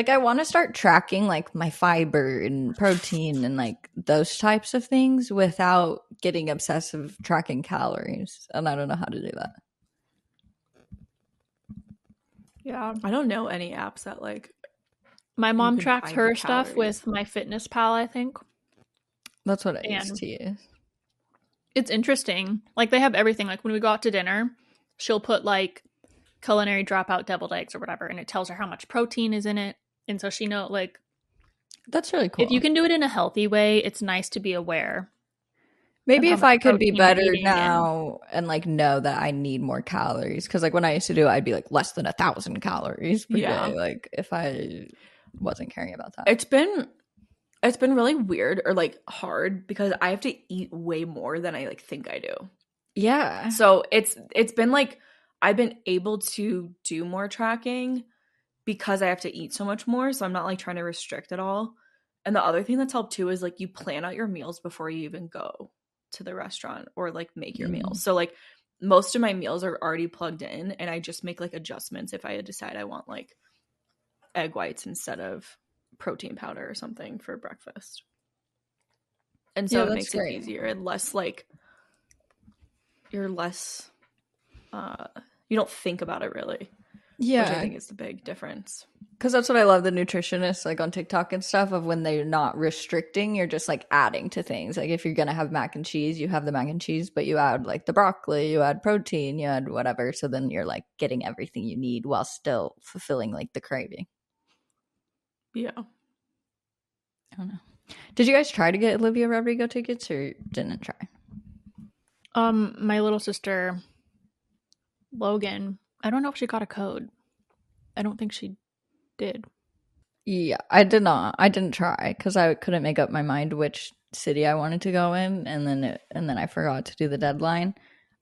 Like, I want to start tracking, like, my fiber and protein and, like, those types of things without getting obsessive tracking calories. And I don't know how to do that. Yeah. I don't know any apps that, like, My mom can tracks hide her the stuff calories. with MyFitnessPal, I think. That's what I And used to use. it's interesting. Like, they have everything. Like, when we go out to dinner, she'll put, like, culinary dropout deviled eggs or whatever, and it tells her how much protein is in it. And so she knows, like, That's really cool. if you can do it in a healthy way, it's nice to be aware. Maybe how if much I could be protein you're better eating now and like know that I need more calories, because like when I used to do it, I'd be like less than 1,000 calories per Yeah. day. Like if I wasn't caring about that. It's been really weird or like hard because I have to eat way more than I like think I do. Yeah. So it's been like I've been able to do more tracking because I have to eat so much more. So I'm not like trying to restrict at all. And the other thing that's helped too is like you plan out your meals before you even go to the restaurant or like make your meals. So like most of my meals are already plugged in and I just make like adjustments if I decide I want like egg whites instead of protein powder or something for breakfast. And so Yeah, it makes great. it easier and less like you're less you don't think about it really. Yeah. Which I think is the big difference. Because that's what I love the nutritionists like on TikTok and stuff of when they're not restricting, you're just like adding to things. Like if you're going to have mac and cheese, you have the mac and cheese, but you add like the broccoli, you add protein, you add whatever. So then you're like getting everything you need while still fulfilling like the craving. Yeah. I don't know. Did you guys try to get Olivia Rodrigo tickets or didn't try? My little sister, Logan, I don't know if she got a code. I don't think she did. Yeah, I did not. I didn't try because I couldn't make up my mind which city I wanted to go in, and then I forgot to do the deadline.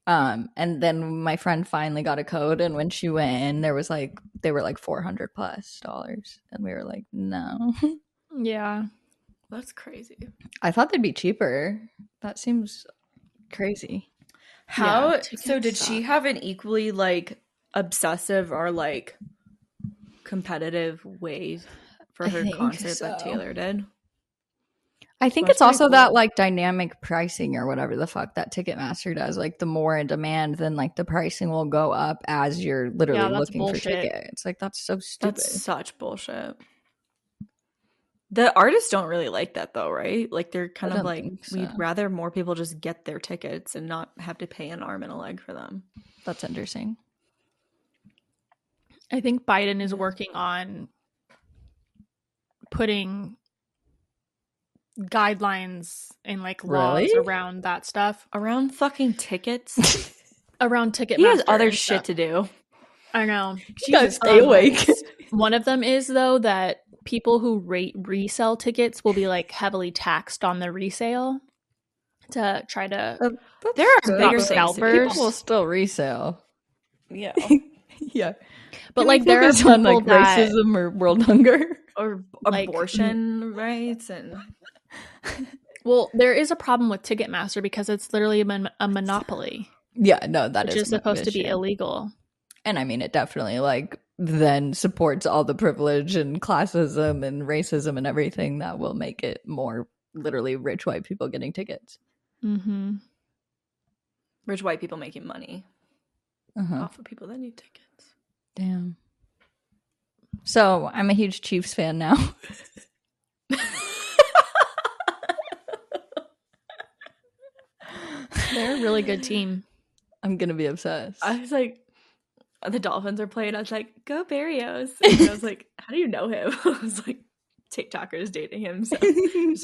And then my friend finally got a code, and when she went in, they were like $400+, and we were like, no. Yeah, that's crazy. I thought they'd be cheaper. That seems crazy. How yeah, so? Did she have an equally like obsessive or like competitive way for her concert that Taylor did? I think it's also that like dynamic pricing or whatever the fuck that Ticketmaster does. Like the more in demand, then like the pricing will go up as you're literally looking for tickets. Like that's so stupid. That's such bullshit. The artists don't really like that though, right? Like they're kind of like we'd rather more people just get their tickets and not have to pay an arm and a leg for them. That's interesting. I think Biden is working on putting guidelines and like laws around that stuff. Around fucking tickets? Around Ticketmaster. He has other shit to do. I know. Jesus, stay awake. One of them is though that people who resell tickets will be like heavily taxed on the resale to try to there are bigger scalpers. People will still resell. Yeah. Yeah. But like there are people on like racism or world hunger or abortion rights and well, there is a problem with Ticketmaster because it's literally a monopoly. Yeah, no, that is supposed to be illegal. And I mean, it definitely like then supports all the privilege and classism and racism and everything that will make it more literally rich white people getting tickets. Mm-hmm. Rich white people making money off of people that need tickets. Damn. So I'm a huge Chiefs fan now. They're a really good team. I'm gonna be obsessed. I was like, the Dolphins are playing. I was like, go Barrios. And I was like, how do you know him? I was like, TikTokers dating him. So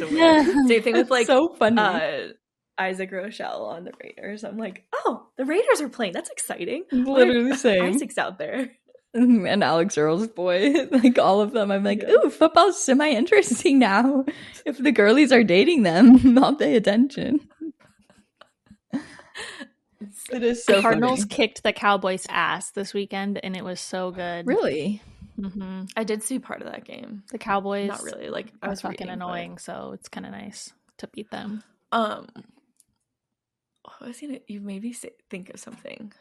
weird. Same thing with like so funny. Isaac Rochelle on the Raiders. I'm like, oh, the Raiders are playing. That's exciting. Literally the same. Isaac's out there. And Alex Earl's boy, like all of them. I'm like, ooh, football's semi-interesting now. If the girlies are dating them, I'll pay attention. It is so the Cardinals funny. kicked the Cowboys' ass this weekend, and it was so good. Really? Mm-hmm. I did see part of that game. The Cowboys, not really. Like I was fucking annoying, so it's kind of nice to beat them. You made me think of something.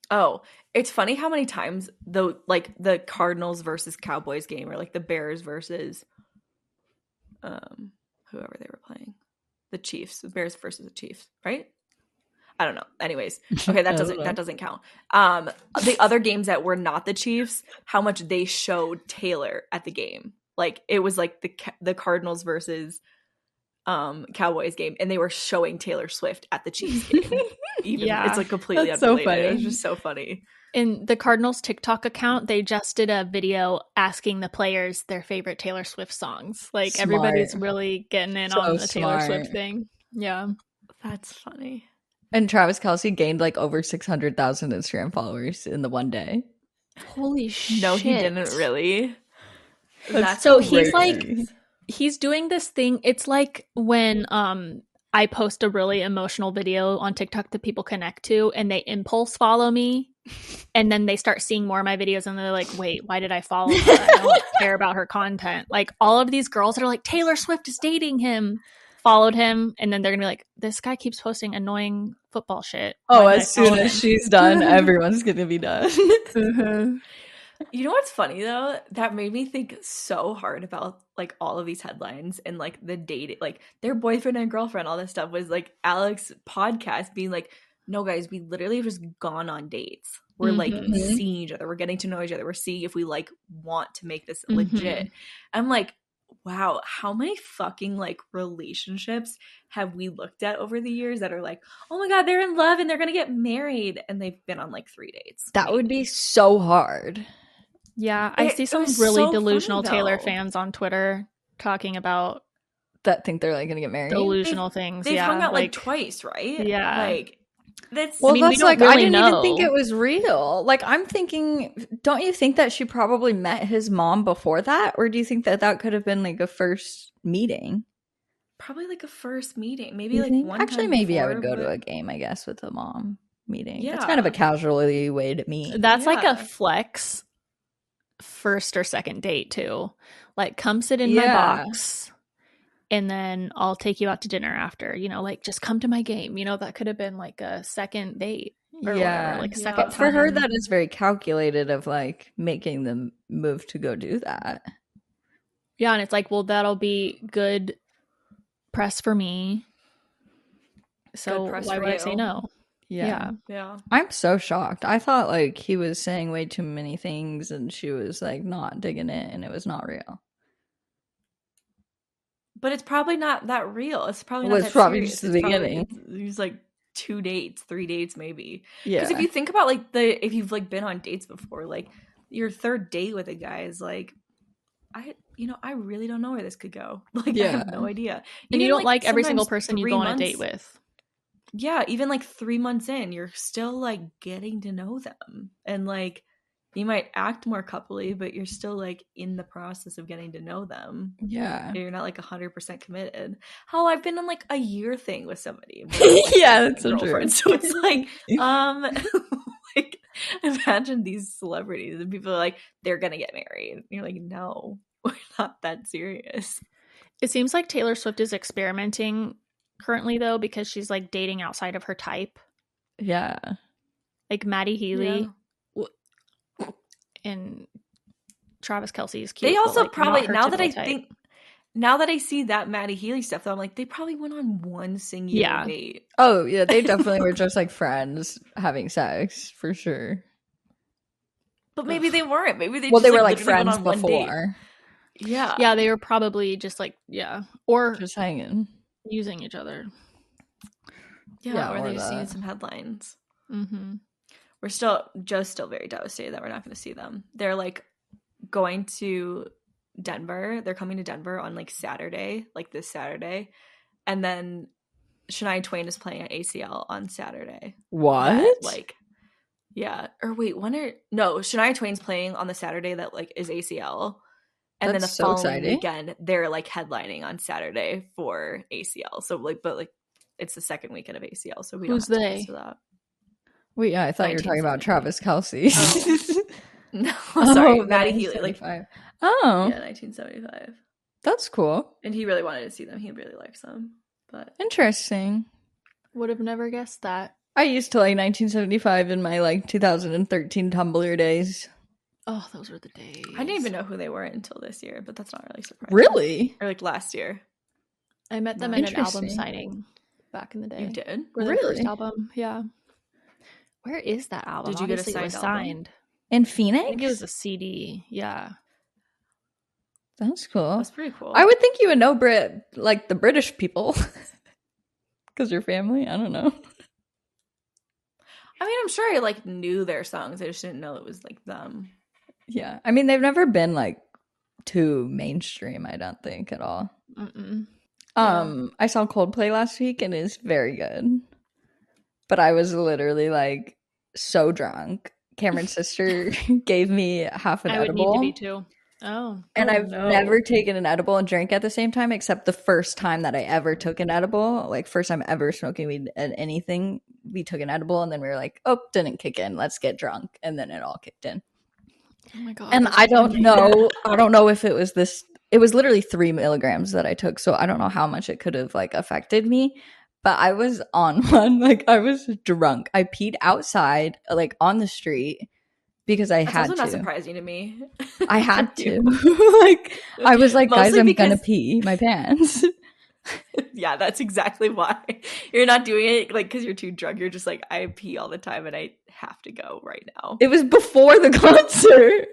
Oh, it's funny how many times the Cardinals versus Cowboys game, or like the Bears versus whoever they were playing, the Chiefs, the Bears versus the Chiefs, right? I don't know. Anyways, okay, that doesn't count. The other games that were not the Chiefs, how much they showed Taylor at the game. Like it was like the Cardinals versus Cowboys game, and they were showing Taylor Swift at the Chiefs game. Even it's like completely that's so unrelated. funny. It was just so funny. In the Cardinals TikTok account, they just did a video asking the players their favorite Taylor Swift songs. Like Smart. everybody's really getting in So on the Taylor smart. Swift thing. Yeah. That's funny. And Travis Kelce gained like over 600,000 Instagram followers in the one day. Holy shit. No, he didn't really. That's so crazy. he's doing this thing. It's like when I post a really emotional video on TikTok that people connect to and they impulse follow me. And then they start seeing more of my videos and they're like, wait, why did I follow her? I don't care about her content. Like all of these girls that are like, Taylor Swift is dating him, followed him. And then they're going to be like, this guy keeps posting annoying football shit. Oh, as soon as she's done, everyone's going to be done. Mm-hmm. You know what's funny though? That made me think so hard about like all of these headlines and like the date, like their boyfriend and girlfriend, all this stuff was like Alex's podcast being like, no guys, we literally have just gone on dates. We're like seeing each other. We're getting to know each other. We're seeing if we like want to make this legit. I'm like, wow, how many fucking like relationships have we looked at over the years that are like, oh my God, they're in love and they're going to get married. And they've been on like 3 dates. That would be so hard. Yeah, I see some really delusional Taylor fans on Twitter talking about that think they're like going to get married. Delusional things. They've hung out like twice, right? Yeah. Like that's well, I mean, that's we don't like really I didn't know. even think it was real. Like I'm thinking, don't you think that she probably met his mom before that, or do you think that that could have been like a first meeting? Probably like a first meeting, maybe You like think? one. Actually, time maybe before, I would go to a game, I guess, with the mom meeting. Yeah, that's kind of a casually way to meet. That's like a flex first or second date too. Like come sit in my box and then I'll take you out to dinner after, you know, like just come to my game. You know, that could have been like a second date or whatever, like a second but for her that is very calculated of like making the move to go do that. Yeah, and it's like, well, that'll be good press for me. So why would I say no? Yeah. I'm so shocked. I thought like he was saying way too many things and she was like not digging it and it was not real. But it's probably not that real. It's probably not it's that probably serious. Just the beginning. There's like 2 dates, 3 dates maybe. Yeah. Because if you think about like if you've like been on dates before, like your third date with a guy is like, I really don't know where this could go. Like I have no idea. And you don't like every single person you go on a date with. Yeah, even like 3 months in, you're still like getting to know them. And like you might act more coupley, but you're still like in the process of getting to know them. Yeah. You're not like 100% committed. I've been on like a year thing with somebody. Yeah, that's so true. So it's like, like imagine these celebrities and people are like, they're gonna get married. And you're like, no, we're not that serious. It seems like Taylor Swift is experimenting currently though, because she's like dating outside of her type. Yeah. Like Maddie Healy and Travis Kelce is cute. They also like, probably, now that I see that Maddie Healy stuff, though, I'm like, they probably went on one singular date. Oh, yeah, they definitely were just like friends having sex, for sure. But maybe they weren't. Maybe they they were like friends before. Yeah. Yeah, they were probably just like, or just hanging. Using each other. Yeah, or they just needed some headlines. Mm-hmm. We're still very devastated that we're not going to see them. They're like going to Denver. They're coming to Denver on like Saturday, like this Saturday. And then Shania Twain is playing at ACL on Saturday. What? Or wait, Shania Twain's playing on the Saturday that like is ACL. And then the following weekend, they're like headlining on Saturday for ACL. So like, but like it's the second weekend of ACL. So we don't have to listen to that. Wait, yeah, I thought you were talking about Travis Kelce. Oh. No, sorry, Maddie Healy. Like, yeah, 1975. That's cool. And he really wanted to see them. He really likes them. But interesting. Would have never guessed that. I used to like 1975 in my like 2013 Tumblr days. Oh, those were the days. I didn't even know who they were until this year, but that's not really surprising. Really? Or like last year. I met them at an album Interesting. signing back in the day. You did? For their first Really? album, yeah. Where is that album? Did you get a Obviously, it was signed album? signed. In I Phoenix? think it was a CD. Yeah. That's cool. That's pretty cool. I would think you would know like the British people. Because your family? I don't know. I mean, I'm sure I like knew their songs. I just didn't know it was like them. Yeah. I mean, they've never been like too mainstream, I don't think at all. Mm-mm. I saw Coldplay last week and it's very good. But I was literally like so drunk. Cameron's sister gave me half an I would edible. need to be too. Oh. And Oh, I've no. never taken an edible and drank at the same time, except the first time that I ever took an edible. Like, first time ever smoking weed and anything, we took an edible, and then we were like, oh, didn't kick in. Let's get drunk. And then it all kicked in. Oh my god. And that's I so don't funny. know. I don't know if it was this. It was literally 3 milligrams that I took. So I don't know how much it could have like affected me. But I was on one. Like, I was drunk. I peed outside, like on the street. Because I That's had also to. not surprising to me. I had For to. you. Like, I was like, guys, Mostly I'm gonna because- pee my pants. Yeah, that's exactly why. You're not doing it like because you're too drunk. You're just like, I pee all the time and I have to go right now. It was before the concert.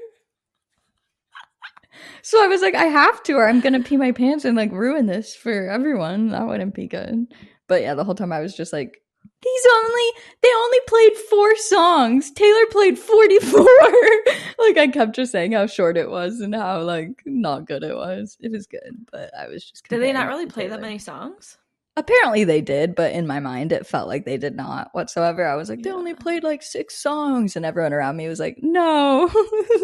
So I was like, I have to, or I'm gonna pee my pants and like ruin this for everyone. That wouldn't be good. But yeah, the whole time I was just like, they only played 4 songs. Taylor played 44. Like, I kept just saying how short it was and how like not good it was. It was good, but I was just Did they not comparing really to play that Taylor. many songs? Apparently they did, but in my mind it felt like they did not whatsoever. I was like, they only Yeah. played like 6 songs, and everyone around me was like, no,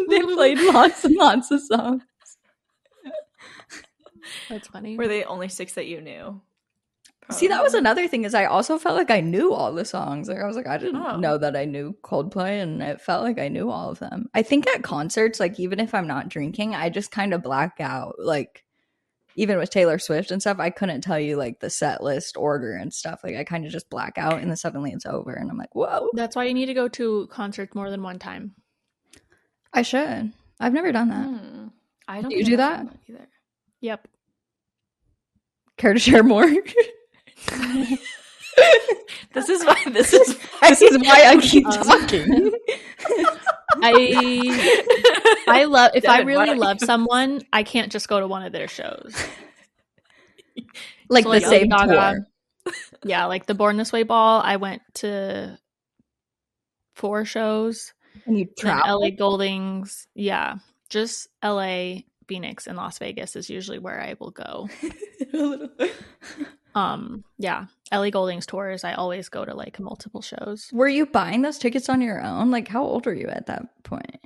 they played lots and lots of songs. That's funny. Were they only 6 that you knew? See, that was Probably. another thing, is I also felt like I knew all the songs. Like, I was like, I didn't Oh. know that I knew Coldplay, and it felt like I knew all of them. I think at concerts, like, even if I'm not drinking, I just kind of black out. Like, even with Taylor Swift and stuff, I couldn't tell you like the set list order and stuff. Like, I kind of just black out, and then suddenly it's over, and I'm like, whoa. That's why you need to go to concerts more than one time. I should. I've never done that. I don't Do you think do I've that? done either. Yep. Care to share more? This is why. This is why I keep Um, talking. I love if I Devin, why really don't love you- someone, I can't just go to one of their shows. Like So, the like, same Lady Gaga. tour. Yeah, like the Born This Way ball, I went to 4 shows. And you Then travel. LA Goldings, yeah, just LA, Phoenix, and Las Vegas is usually where I will go. Yeah, LA Goldings tours, I always go to like multiple shows. Were you buying those tickets on your own? Like, how old were you at that point?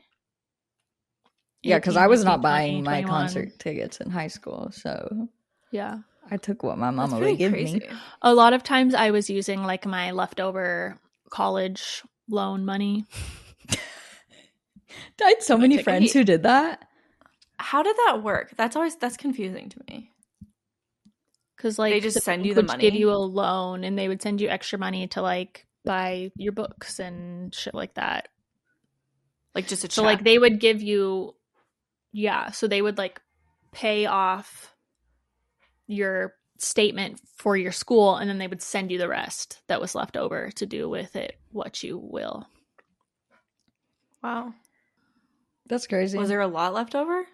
Yeah, because 18, I was not 19, buying 20, my 21. concert tickets in high school, so Yeah. I took what my That's mama pretty would give crazy. me. A lot of times I was using like my leftover college loan money. I had so But many like, friends wait. who did that. How did that work? That's confusing to me. Because like They just the send bank you the would give money? you a loan and they would send you extra money to like buy your books and shit like that. Like just a So check. like they would give you, yeah, so they would like pay off your statement for your school and then they would send you the rest that was left over to do with it what you will. Wow. That's crazy. Was there a lot left over?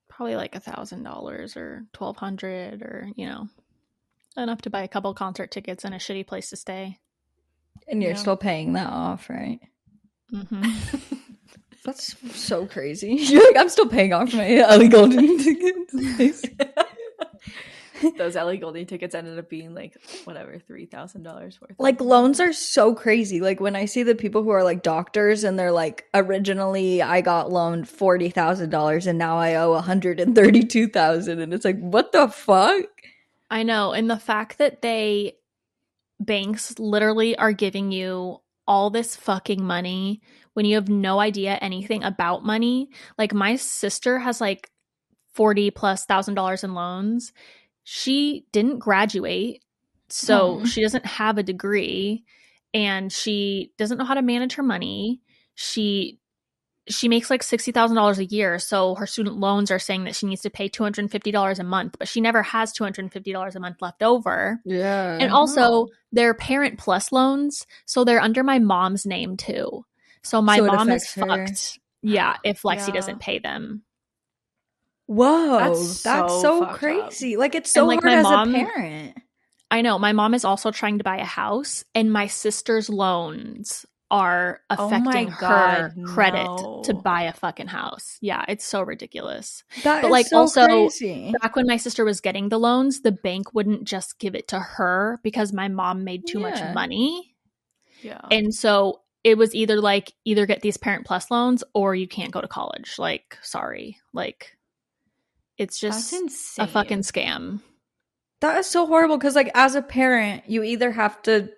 Probably like $1,000 or $1,200 or, you know, enough to buy a couple concert tickets and a shitty place to stay. And you're Yeah. still paying that off, right? Mm-hmm. That's so crazy. You're like, I'm still paying off my Ellie Golden tickets. Those Ellie Goulding tickets ended up being like whatever $3,000 worth. Like, loans are so crazy. Like, when I see the people who are like doctors and they're like, originally I got loaned $40,000 and now I owe $132,000, and it's like, what the fuck? I know. And the fact that banks literally are giving you all this fucking money when you have no idea anything about money. Like my sister has like $40,000+ in loans. She didn't graduate. So she doesn't have a degree and she doesn't know how to manage her money. She makes like $60,000 a year. So her student loans are saying that she needs to pay $250 a month, but she never has $250 a month left over. Yeah. And also they're Parent Plus loans. So they're under my mom's name too. So my mom is fucked. Yeah. If Lexi doesn't pay them. Whoa. That's so crazy. Like, it's so hard as a parent. I know. My mom is also trying to buy a house, and my sister's loans are affecting her credit to buy a fucking house. Yeah, it's so ridiculous. But like, so also crazy. Back when my sister was getting the loans, the bank wouldn't just give it to her because my mom made too much money. Yeah. And so it was either get these Parent Plus loans or you can't go to college. Like, sorry. Like, it's just a fucking scam. That is so horrible because, like, as a parent, you either have to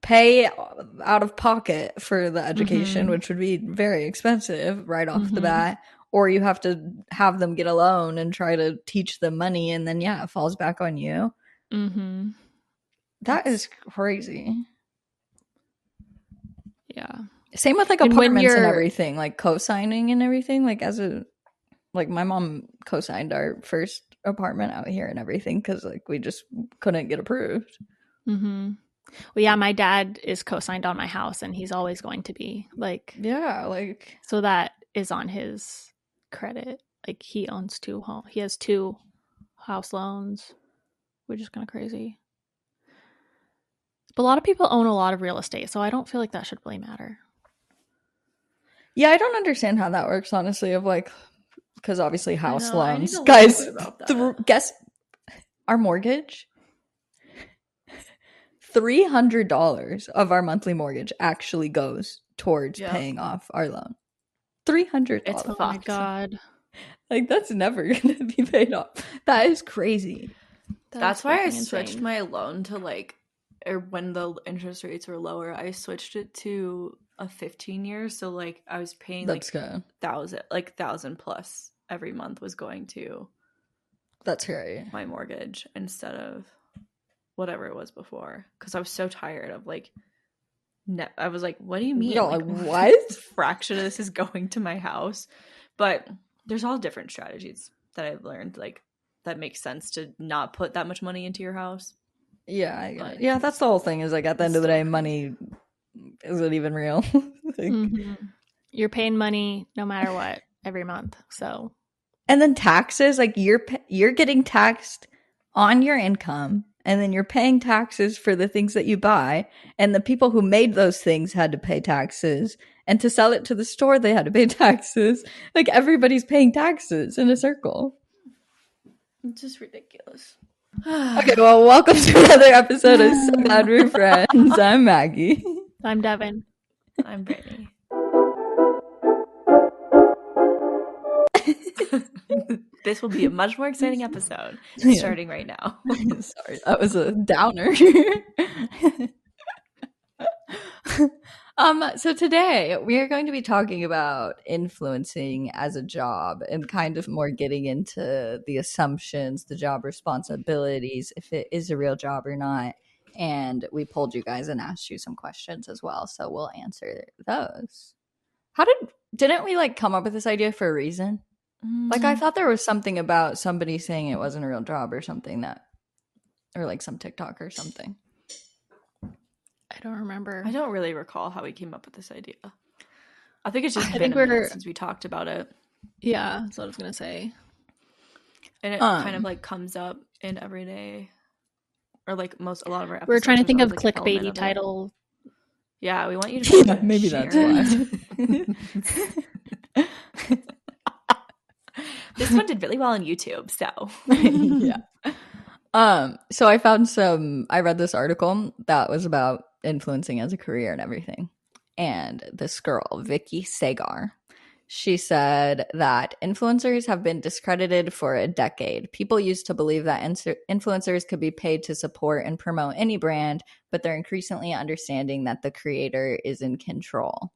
pay out of pocket for the education, which would be very expensive right off the bat, or you have to have them get a loan and try to teach them money, and then, it falls back on you. That is crazy. Yeah. Same with, like, apartments and everything, like, co-signing and everything. Like, my mom co-signed our first apartment out here and everything because, like, we just couldn't get approved. Well, yeah, my dad is co-signed on my house, and he's always going to be, like, so that is on his credit. Like, he owns he has 2 house loans, which is kind of crazy. But a lot of people own a lot of real estate, so I don't feel like that should really matter. Yeah, I don't understand how that works, honestly, of, like, because obviously house loans. Guys, guess our mortgage? $300 of our monthly mortgage actually goes towards paying off our loan. $300. Oh my God. Like, that's never going to be paid off. That is crazy. That's why I switched my loan to, like, or when the interest rates were lower, I switched it to a 15 years. So, like, I was paying like $1,000 plus every month was going to my mortgage instead of whatever it was before, because I was so tired of, like, I was like, what do you mean? Yo, like, what fraction of this is going to my house? But there's all different strategies that I've learned, like, that makes sense to not put that much money into your house. Yeah, that's the whole thing, is, like, at the end of the day, money isn't even real. You're paying money no matter what every month. So, and then taxes, like, you're getting taxed on your income, and then you're paying taxes for the things that you buy, and the people who made those things had to pay taxes, and to sell it to the store they had to pay taxes. Like, everybody's paying taxes in a circle. It's just ridiculous. Okay, well, welcome to another episode of So Glad We're Friends. I'm Maggie. I'm Devin. I'm Brittany. This will be a much more exciting episode starting right now. Sorry, that was a downer. So today we are going to be talking about influencing as a job and kind of more getting into the assumptions, the job responsibilities, if it is a real job or not. And we polled you guys and asked you some questions as well, so we'll answer those. Didn't we, like, come up with this idea for a reason? Like, I thought there was something about somebody saying it wasn't a real job or something, or like some TikTok or something. I don't remember. I don't really recall how we came up with this idea. I think it's just been a minute since we talked about it. Yeah, that's what I was gonna say. And it kind of, like, comes up in everyday, or, like, a lot of our episodes. We're trying to think of, like, clickbaity title. Yeah, we want you to maybe that's why. This one did really well on YouTube, so yeah. So I read this article that was about influencing as a career and everything. And this girl, Vicky Sagar, she said that influencers have been discredited for a decade. People used to believe that influencers could be paid to support and promote any brand, but they're increasingly understanding that the creator is in control.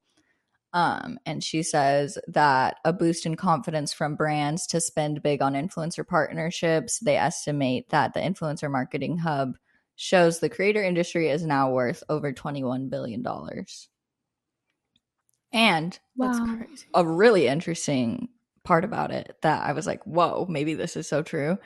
And she says that a boost in confidence from brands to spend big on influencer partnerships. They estimate that the influencer marketing hub shows the creator industry is now worth over $21 billion. And That's Wow. crazy. a really interesting part about it that I was like, whoa, maybe this is so true.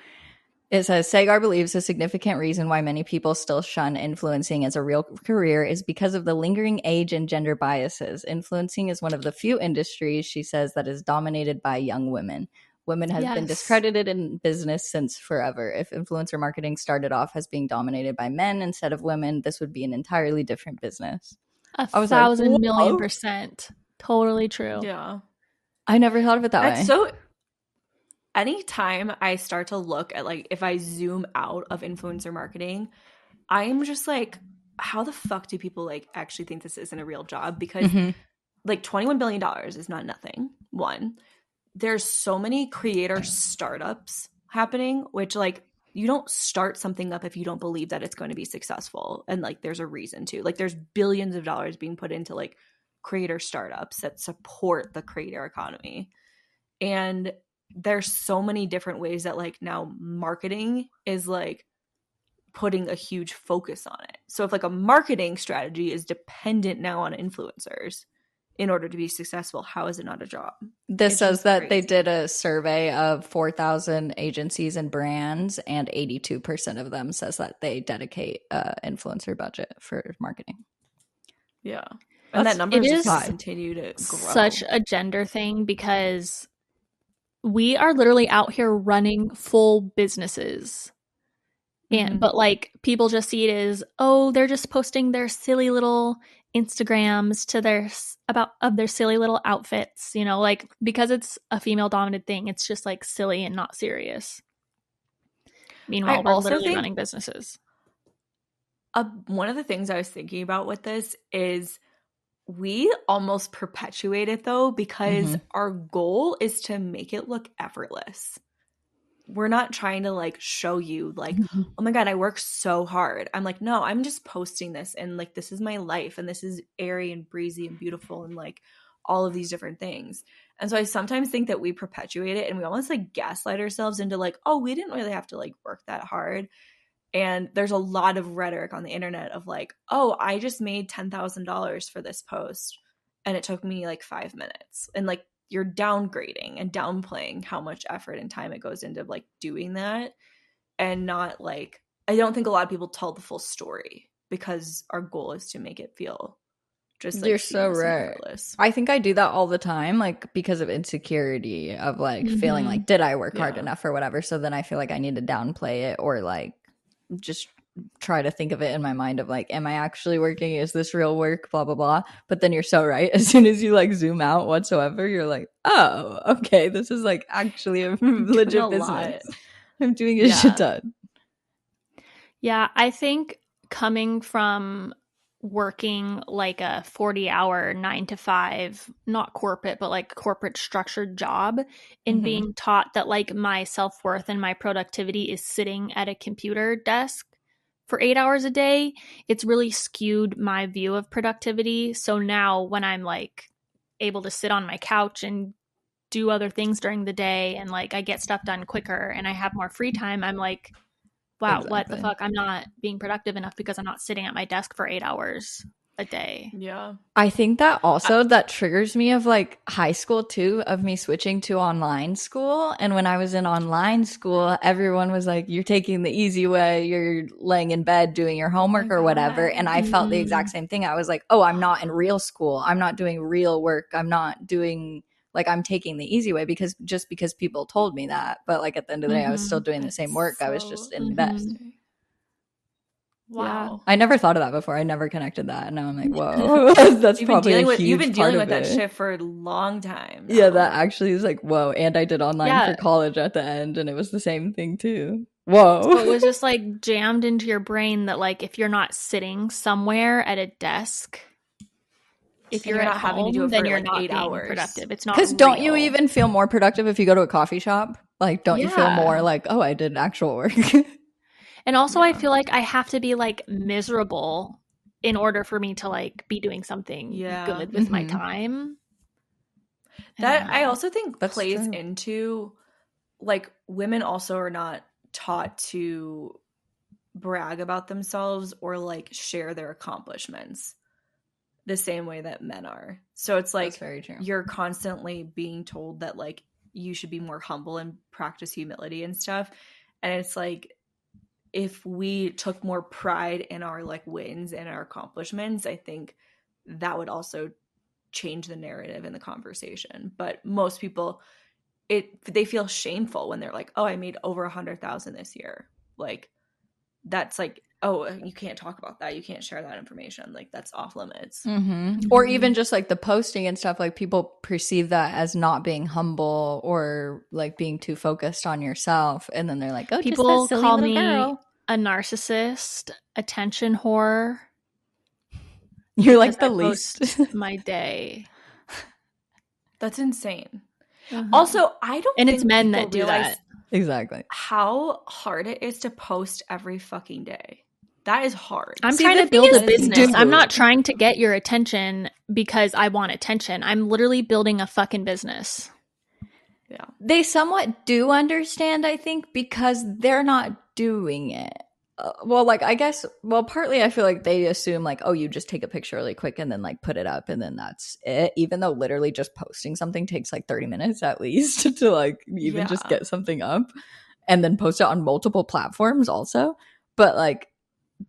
It says, Sagar believes a significant reason why many people still shun influencing as a real career is because of the lingering age and gender biases. Influencing is one of the few industries, she says, that is dominated by young women. Women have been Yes. discredited in business since forever. If influencer marketing started off as being dominated by men instead of women, this would be an entirely different business. I was like, 1,000 million whoa. %. Totally true. Yeah. I never thought of it that That's way. so anytime I start to look at like if I zoom out of influencer marketing, I'm just like, how the fuck do people like actually think this isn't a real job? Because like $21 billion is not nothing. One, there's so many creator startups happening, which like you don't start something up if you don't believe that it's going to be successful. And like there's a reason to. Like there's billions of dollars being put into like creator startups that support the creator economy. And there's so many different ways that like now marketing is like putting a huge focus on it. So if like a marketing strategy is dependent now on influencers in order to be successful, how is it not a job? This It's says just that they crazy. did a survey of 4,000 agencies and brands, and 82% of them says that they dedicate influencer budget for marketing. Yeah. And that number It is is just going to continue to grow. such a gender thing because we are literally out here running full businesses. And but like people just see it as, oh, they're just posting their silly little Instagrams to their silly little outfits, you know, like because it's a female dominated thing, it's just like silly and not serious. Meanwhile, we're also literally think running businesses. one of the things I was thinking about with this is we almost perpetuate it though, because our goal is to make it look effortless. We're not trying to like show you like, oh my God, I work so hard. I'm like, no, I'm just posting this and like, this is my life and this is airy and breezy and beautiful and like all of these different things. And so I sometimes think that we perpetuate it and we almost like gaslight ourselves into like, oh, we didn't really have to like work that hard. And there's a lot of rhetoric on the internet of like, oh, I just made $10,000 for this post and it took me like 5 minutes. And like, you're downgrading and downplaying how much effort and time it goes into like doing that. And not like, I don't think a lot of people tell the full story because our goal is to make it feel just like You're so seamless and right. effortless. I think I do that all the time, like because of insecurity of like feeling like, did I work hard enough or whatever? So then I feel like I need to downplay it or like just try to think of it in my mind of like, am I actually working? Is this real work? Blah, blah, blah. But then you're so right. As soon as you like zoom out whatsoever, you're like, oh, okay, this is like actually a legit business. I'm doing a shit ton. Yeah, I think coming from working like a 40-hour 9 to 5, not corporate, but like corporate structured job, and being taught that like my self-worth and my productivity is sitting at a computer desk for 8 hours a day, it's really skewed my view of productivity. So now when I'm like able to sit on my couch and do other things during the day and like I get stuff done quicker and I have more free time, I'm like, wow, what the fuck? I'm not being productive enough because I'm not sitting at my desk for 8 hours a day. Yeah. I think that also that triggers me of like high school too, of me switching to online school. And when I was in online school, everyone was like, you're taking the easy way, you're laying in bed doing your homework or whatever. And I felt the exact same thing. I was like, oh, I'm not in real school. I'm not doing real work. I'm not doing like I'm taking the easy way because people told me that. But like at the end of the day, I was still doing the same work. I was just in bed. Wow. I never thought of that before. I never connected that. And now I'm like, whoa, that's probably a huge you've been dealing with part that of it. shit for a long time. Yeah, that actually is like, whoa. And I did online Yeah. for college at the end, and it was the same thing too. Whoa. So it was just like jammed into your brain that like if you're not sitting somewhere at a desk, if you're not at having to home, do it then for you're like not 8 being hours. productive. It's not Because don't you real. even feel more productive if you go to a coffee shop? Like, don't you feel more like, oh, I did actual work? And also I feel like I have to be like miserable in order for me to like be doing something good with my time. That I also think That's plays true. into like women also are not taught to brag about themselves or like share their accomplishments the same way that men are. So it's like That's very true. you're constantly being told that like you should be more humble and practice humility and stuff. And it's like if we took more pride in our like wins and our accomplishments, I think that would also change the narrative in the conversation. But most people, they feel shameful when they're like, oh, I made over 100,000 this year. Like that's like, oh, you can't talk about that. You can't share that information. Like that's off limits. Or even just like the posting and stuff, like people perceive that as not being humble or like being too focused on yourself. And then they're like, oh, People just that silly call little me girl. a narcissist, attention whore. You're like the because I least. post my day. That's insane. Uh-huh. Also, I don't And think it's men people that do realize that. Exactly. how hard it is to post every fucking day. That is hard. I'm See, trying the to build thing a is, business. dude. I'm not trying to get your attention because I want attention. I'm literally building a fucking business. Yeah. They somewhat do understand, I think, because they're not doing it. Well, like, I guess, well, partly I feel like they assume, like, oh, you just take a picture really quick and then, like, put it up and then that's it. Even though literally just posting something takes, like, 30 minutes at least to, like, even just get something up and then post it on multiple platforms also. But, like,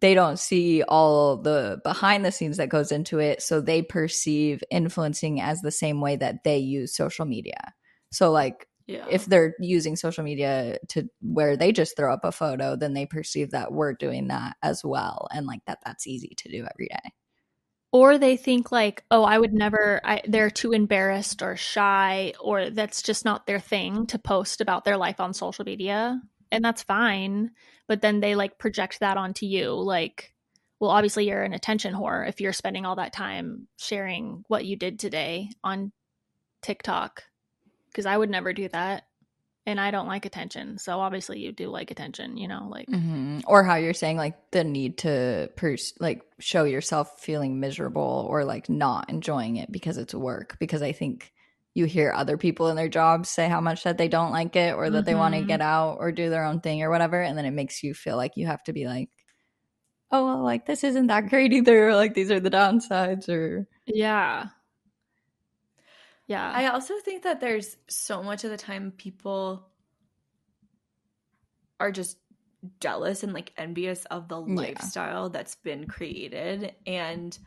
they don't see all the behind the scenes that goes into it. So they perceive influencing as the same way that they use social media. So, like, if they're using social media to where they just throw up a photo, then they perceive that we're doing that as well. And like that's easy to do every day. Or they think like, oh, I would never, they're too embarrassed or shy, or that's just not their thing to post about their life on social media. And that's fine. But then they like project that onto you. Like, well, obviously you're an attention whore if you're spending all that time sharing what you did today on TikTok. Because I would never do that. And I don't like attention. So obviously you do like attention, you know, like. Or how you're saying like the need to like show yourself feeling miserable or like not enjoying it because it's work. Because I think you hear other people in their jobs say how much that they don't like it or that they want to get out or do their own thing or whatever. And then it makes you feel like you have to be like, oh, well, like this isn't that great either. Or, like these are the downsides or. Yeah. I also think that there's so much of the time people are just jealous and like envious of the lifestyle that's been created, and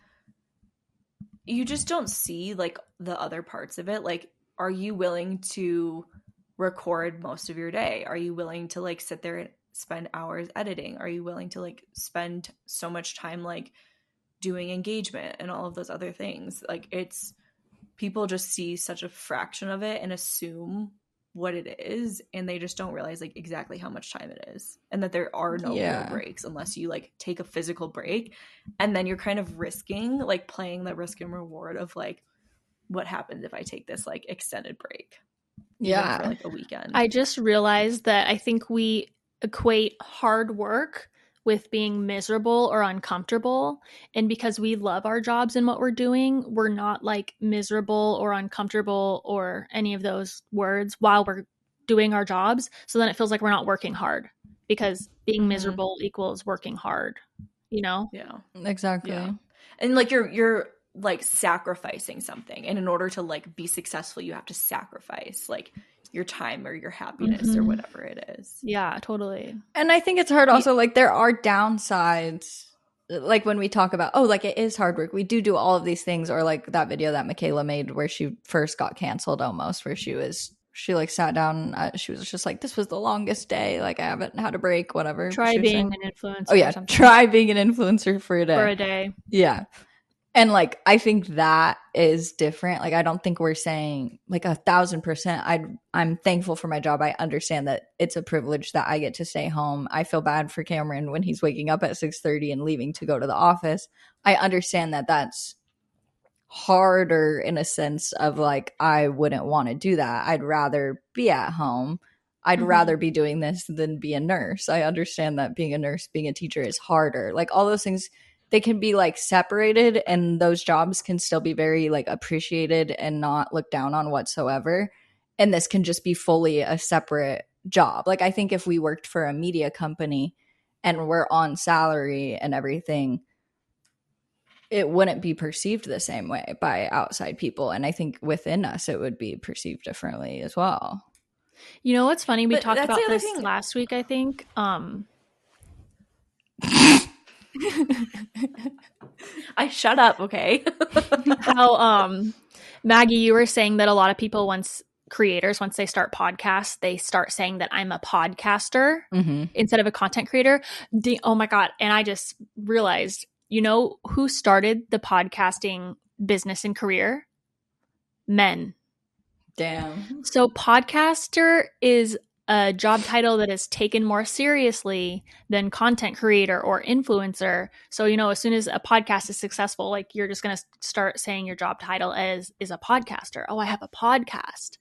you just don't see like the other parts of it. Like, are you willing to record most of your day? Are you willing to like sit there and spend hours editing? Are you willing to like spend so much time like doing engagement and all of those other things? Like, it's people just see such a fraction of it and assume what it is, and they just don't realize like exactly how much time it is, and that there are no real breaks unless you like take a physical break. And then you're kind of risking like playing the risk and reward of like, what happens if I take this like extended break for like a weekend. I just realized that I think we equate hard work with being miserable or uncomfortable. And because we love our jobs and what we're doing, we're not like miserable or uncomfortable or any of those words while we're doing our jobs. So then it feels like we're not working hard, because being miserable equals working hard, you know? Yeah, exactly. Yeah. And like you're like sacrificing something, and in order to like be successful, you have to sacrifice like your time or your happiness or whatever it is. Yeah, totally. And I think it's hard also, like there are downsides, like when we talk about, oh, like it is hard work, we do all of these things, or like that video that Michaela made where she first got canceled almost, where she like sat down, she was just like, this was the longest day, like I haven't had a break, whatever. Try being an influencer. Oh yeah, try being an influencer for a day. Yeah. And like I think that is different. Like I don't think we're saying like 1,000%. I'm thankful for my job. I understand that it's a privilege that I get to stay home. I feel bad for Cameron when he's waking up at 6:30 and leaving to go to the office. I understand that that's harder in a sense of like I wouldn't want to do that. I'd rather be at home. I'd rather be doing this than be a nurse. I understand that being a nurse, being a teacher is harder. Like all those things, they can be like separated, and those jobs can still be very like appreciated and not looked down on whatsoever. And this can just be fully a separate job. Like I think if we worked for a media company and we're on salary and everything, it wouldn't be perceived the same way by outside people. And I think within us, it would be perceived differently as well. You know what's funny? We But talked that's about the other this thing. last week, I think. I shut up, okay? How Maggie, you were saying that a lot of people once they start podcasts, they start saying that I'm a podcaster instead of a content creator. Oh my God. And I just realized, you know who started the podcasting business and career? Men. Damn. So podcaster is a job title that is taken more seriously than content creator or influencer. So, you know, as soon as a podcast is successful, like you're just going to start saying your job title is a podcaster. Oh, I have a podcast.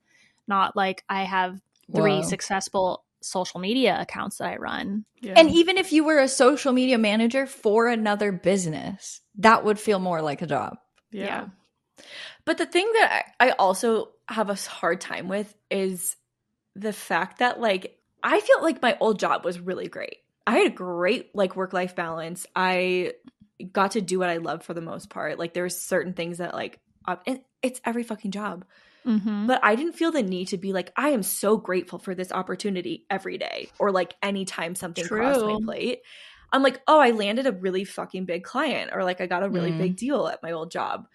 Not like I have 3 successful social media accounts that I run. Yeah. And even if you were a social media manager for another business, that would feel more like a job. Yeah. But the thing that I also have a hard time with is the fact that, like, I feel like my old job was really great. I had a great, like, work-life balance. I got to do what I love for the most part. Like, there's certain things that, like, it's every fucking job. But I didn't feel the need to be like, I am so grateful for this opportunity every day, or like anytime something crossed my plate. I'm like, oh, I landed a really fucking big client, or like I got a really big deal at my old job.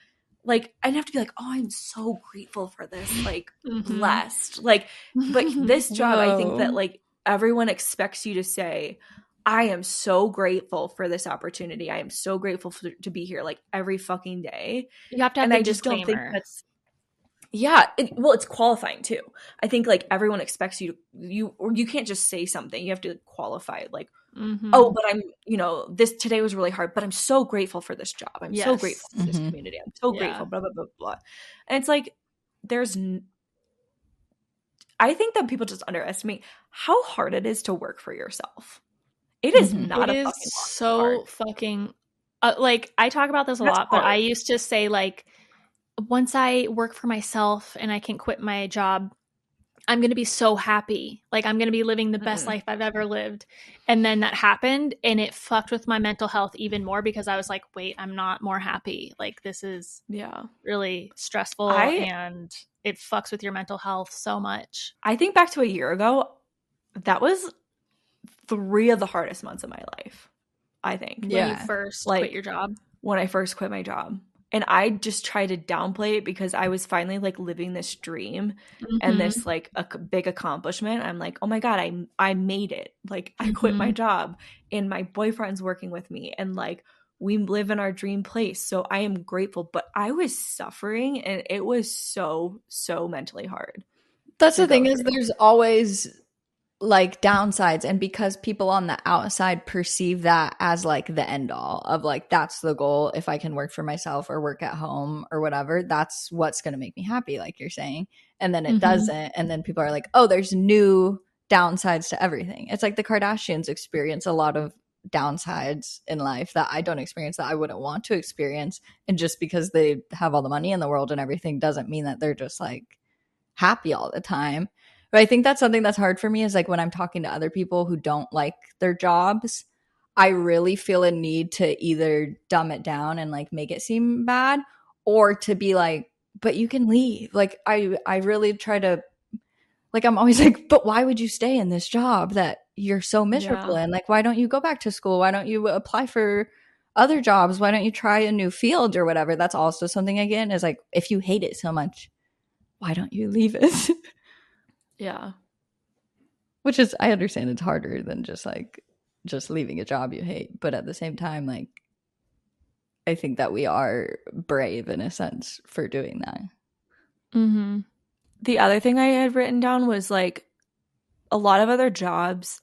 Like, I didn't have to be like, oh, I'm so grateful for this, like, blessed. Like, but this job, I think that, like, everyone expects you to say, I am so grateful for this opportunity. I am so grateful to be here, like, every fucking day. You have to have and the I just disclaimer. don't think that's it's qualifying too. I think, like, everyone expects you can't just say something. You have to qualify it, like, oh, but I'm, you know, this today was really hard, but I'm so grateful for this job. I'm so grateful for this community. I'm so grateful, blah, blah, blah, blah. And it's like, I think that people just underestimate how hard it is to work for yourself. It is not it a is fucking so hard. fucking like, I talk about this a lot, but I used to say, like, once I work for myself and I can quit my job, I'm going to be so happy. Like, I'm going to be living the best life I've ever lived. And then that happened, and it fucked with my mental health even more, because I was like, wait, I'm not more happy. Like, this is really stressful, and it fucks with your mental health so much. I think back to a year ago, that was 3 of the hardest months of my life, I think. When you first quit your job? When I first quit my job. And I just tried to downplay it because I was finally, like, living this dream and this, like, a big accomplishment. I'm like, oh my God, I made it. Like, I quit my job and my boyfriend's working with me, and, like, we live in our dream place. So I am grateful. But I was suffering, and it was so, so mentally hard. That's the thing, is there's always, like, downsides, and because people on the outside perceive that as, like, the end all of, like, that's the goal. If I can work for myself or work at home or whatever, that's what's going to make me happy, like you're saying. And then it doesn't, and then people are like, oh, there's new downsides to everything. It's like the Kardashians experience a lot of downsides in life that I don't experience, that I wouldn't want to experience. And just because they have all the money in the world and everything doesn't mean that they're just, like, happy all the time. But I think that's something that's hard for me, is, like, when I'm talking to other people who don't like their jobs, I really feel a need to either dumb it down and, like, make it seem bad, or to be like, but you can leave. Like, I really try to, like, I'm always like, but why would you stay in this job that you're so miserable in? Like, why don't you go back to school? Why don't you apply for other jobs? Why don't you try a new field or whatever? That's also something, again, is like, if you hate it so much, why don't you leave it? Yeah. Which is, I understand it's harder than just leaving a job you hate. But at the same time, like, I think that we are brave in a sense for doing that. The other thing I had written down was, like, a lot of other jobs,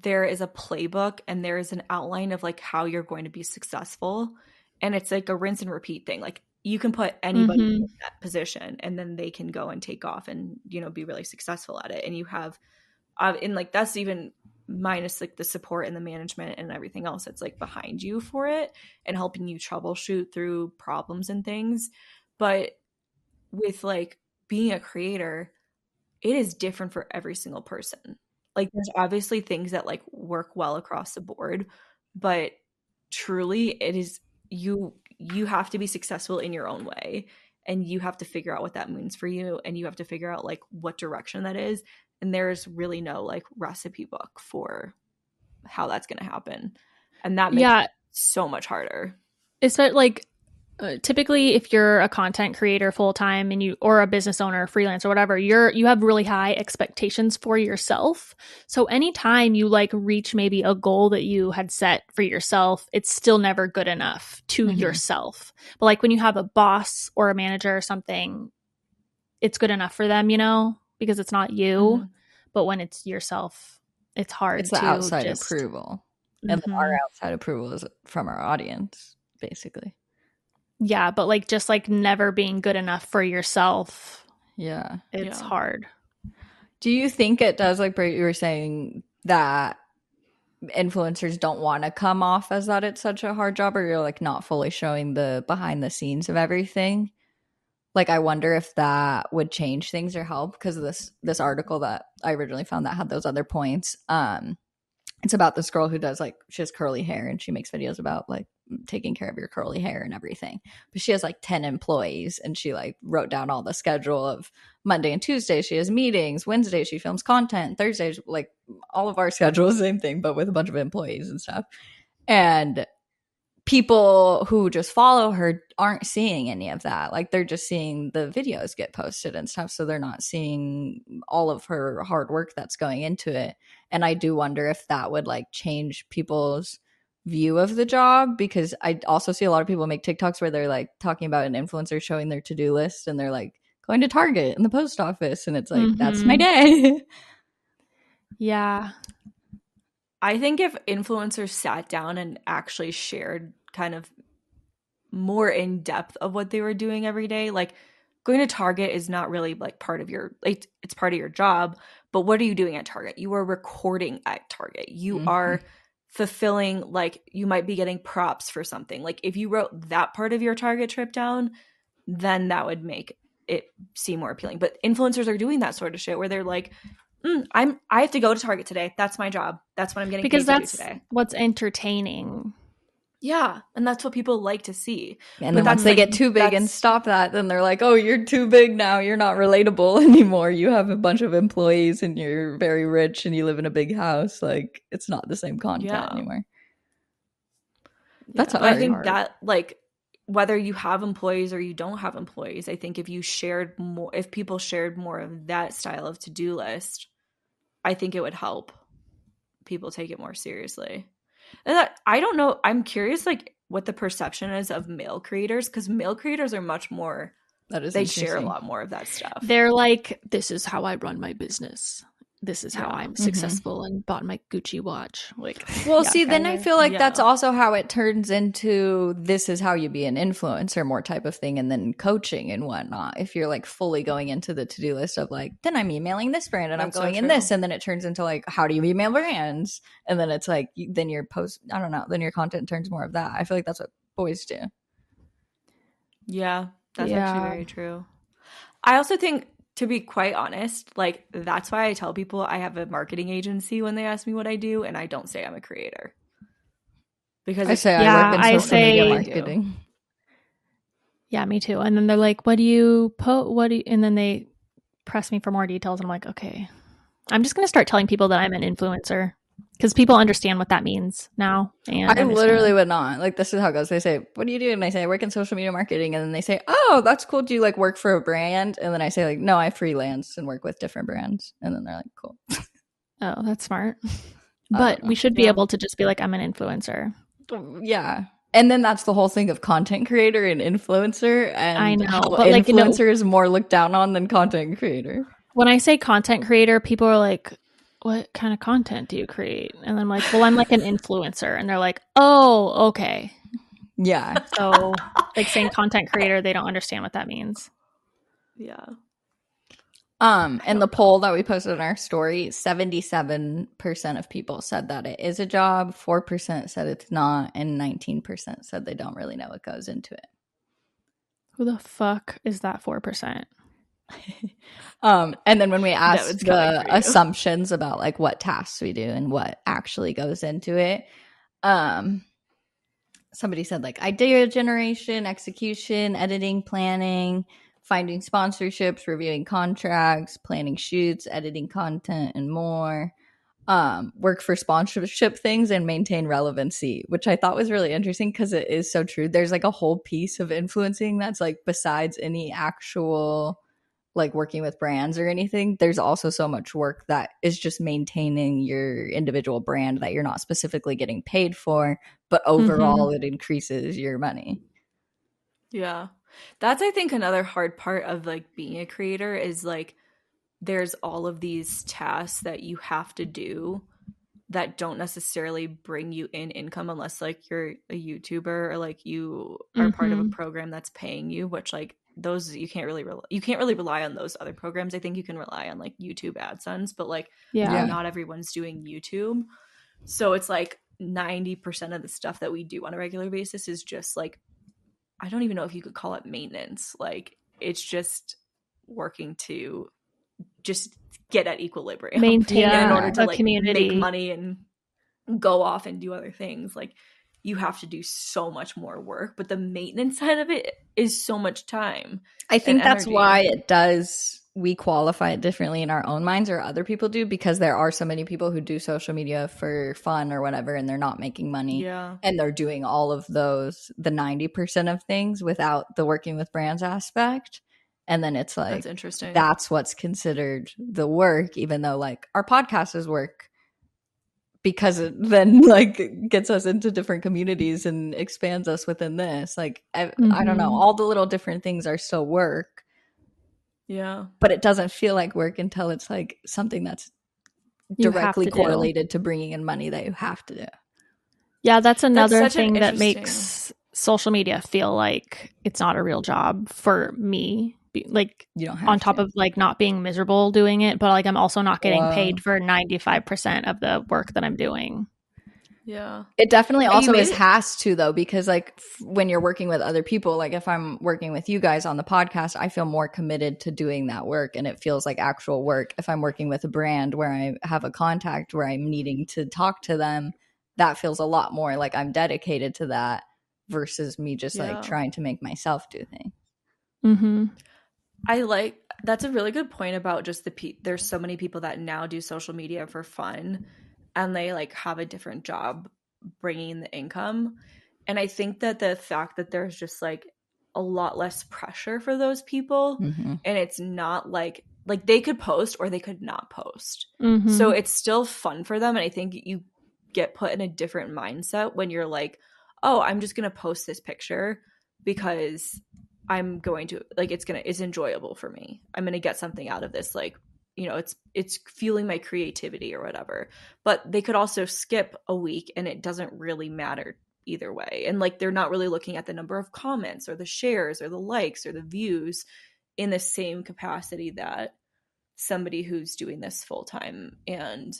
there is a playbook and there is an outline of, like, how you're going to be successful. And it's like a rinse and repeat thing. Like, you can put anybody in that position, and then they can go and take off and, you know, be really successful at it. And you have, and, like, that's even minus, like, the support and the management and everything else that's, like, behind you for it and helping you troubleshoot through problems and things. But with, like, being a creator, it is different for every single person. like there's obviously things that like work well across the board, but truly it is you have to be successful in your own way, and you have to figure out what that means for you, and you have to figure out like what direction that is, and there's really no like recipe book for how that's going to happen, and that makes it so much harder. It's like typically if you're a content creator full-time and or a business owner, freelance or whatever, you have really high expectations for yourself. So anytime you like reach maybe a goal that you had set for yourself, it's still never good enough to yourself. But like when you have a boss or a manager or something, it's good enough for them, you know, because it's not you. But when it's yourself, it's hard. It's the to outside approval. And our outside approval is from our audience, basically. Yeah, but like just like never being good enough for yourself. Yeah. It's hard. Do you think it does, like you were saying, that influencers don't want to come off as that it's such a hard job, or you're like not fully showing the behind the scenes of everything? Like, I wonder if that would change things or help, because of this article that I originally found that had those other points. It's about this girl who does like, she has curly hair and she makes videos about like taking care of your curly hair and everything. But she has like 10 employees, and she like wrote down all the schedule of Monday and Tuesday she has meetings, Wednesday she films content, Thursdays, like all of our schedules, same thing, but with a bunch of employees and stuff. And people who just follow her aren't seeing any of that. Like they're just seeing the videos get posted and stuff, so they're not seeing all of her hard work that's going into it. And I do wonder if that would like change people's view of the job, because I also see a lot of people make TikToks where they're like talking about an influencer showing their to-do list, and they're like going to Target and the post office, and it's like that's my day. Yeah. I think if influencers sat down and actually shared kind of more in depth of what they were doing every day, like going to Target is not really like part of your, like it's part of your job, but what are you doing at Target? You are recording at Target. You are fulfilling, like you might be getting props for something. Like if you wrote that part of your Target trip down, then that would make it seem more appealing. But influencers are doing that sort of shit where they're like, I have to go to Target today. That's my job. That's what I'm getting paid to do today. What's entertaining. Yeah, and that's what people like to see. And then once they get too big and stop that, then they're like, oh, you're too big now. You're not relatable anymore. You have a bunch of employees and you're very rich and you live in a big house. Like, it's not the same content anymore. That's I think that, like, whether you have employees or you don't have employees, I think if you shared more, if people shared more of that style of to-do list, I think it would help people take it more seriously. And I don't know. I'm curious, like, what the perception is of male creators, because male creators are much more. They share a lot more of that stuff. They're like, this is how I run my business. This is how I'm successful and bought my Gucci watch. Like, well, see, then I feel like that's also how it turns into this is how you be an influencer more type of thing, and then coaching and whatnot. If you're like fully going into the to-do list of like, then I'm emailing this brand and I'm going in this, and then it turns into like, how do you email brands? And then it's like, then your post, I don't know, then your content turns more of that. I feel like that's what boys do. Yeah, that's actually very true. I also think, to be quite honest, like that's why I tell people I have a marketing agency when they ask me what I do, and I don't say I'm a creator. Because I say I work in social media marketing. Yeah, me too. And then they're like, what do you and then they press me for more details, and I'm like, okay. I'm just going to start telling people that I'm an influencer, because people understand what that means now. And I literally would not. Like, this is how it goes. They say, what do you do? And I say, I work in social media marketing. And then they say, oh, that's cool. Do you like work for a brand? And then I say, like, no, I freelance and work with different brands. And then they're like, cool. Oh, that's smart. But we should be able to just be like, I'm an influencer. Yeah. And then that's the whole thing of content creator and influencer. And I know, but influencer is more looked down on than content creator. When I say content creator, people are like, what kind of content do you create? And I'm like, well, I'm like an influencer. And they're like, oh, okay. Yeah. So like saying content creator, they don't understand what that means. Yeah. And the poll that we posted in our story, 77% of people said that it is a job, 4% said it's not, and 19% said they don't really know what goes into it. Who the fuck is that 4%? And then when we asked Devon's coming the for you. assumptions about like what tasks we do and what actually goes into it, somebody said like idea generation, execution, editing, planning, finding sponsorships, reviewing contracts, planning shoots, editing content, and more. Work for sponsorship things and maintain relevancy, which I thought was really interesting because it is so true. There's like a whole piece of influencing that's like besides any actual like working with brands or anything, there's also so much work that is just maintaining your individual brand that you're not specifically getting paid for, but overall it increases your money. Yeah. That's, I think, another hard part of like being a creator is like there's all of these tasks that you have to do that don't necessarily bring you in income unless like you're a YouTuber or like you are part of a program that's paying you, which like those you can't really rely on those other programs. I think you can rely on like YouTube AdSense, but like not everyone's doing YouTube. So it's like 90% of the stuff that we do on a regular basis is just like, I don't even know if you could call it maintenance. Like it's just working to just get at equilibrium maintain and in order to a like community, make money and go off and do other things. Like you have to do so much more work, but the maintenance side of it is so much time. I think that's why we qualify it differently in our own minds or other people do, because there are so many people who do social media for fun or whatever and they're not making money and they're doing all of those, the 90% of things without the working with brands aspect. And then it's like, that's interesting. That's what's considered the work, even though like our podcast is work because it then like gets us into different communities and expands us within this. Like, I don't know, all the little different things are still work. Yeah. But it doesn't feel like work until it's like something that's directly correlated to bringing in money that you have to do. Yeah, that's another thing that makes social media feel like it's not a real job for me. Like, you don't have on top of like not being miserable doing it, but like I'm also not getting paid for 95% of the work that I'm doing. Yeah. It definitely also has to, though, because like when you're working with other people, like if I'm working with you guys on the podcast, I feel more committed to doing that work and it feels like actual work. If I'm working with a brand where I have a contact where I'm needing to talk to them, that feels a lot more like I'm dedicated to that versus me just like trying to make myself do things. That's a really good point about just there's so many people that now do social media for fun and they like have a different job bringing the income. And I think that the fact that there's just like a lot less pressure for those people and it's not like they could post or they could not post. So it's still fun for them. And I think you get put in a different mindset when you're like, oh, I'm just going to post this picture because I'm going to like it's enjoyable for me. I'm going to get something out of this, like, you know, it's fueling my creativity or whatever. But they could also skip a week and it doesn't really matter either way. And like they're not really looking at the number of comments or the shares or the likes or the views in the same capacity that somebody who's doing this full time and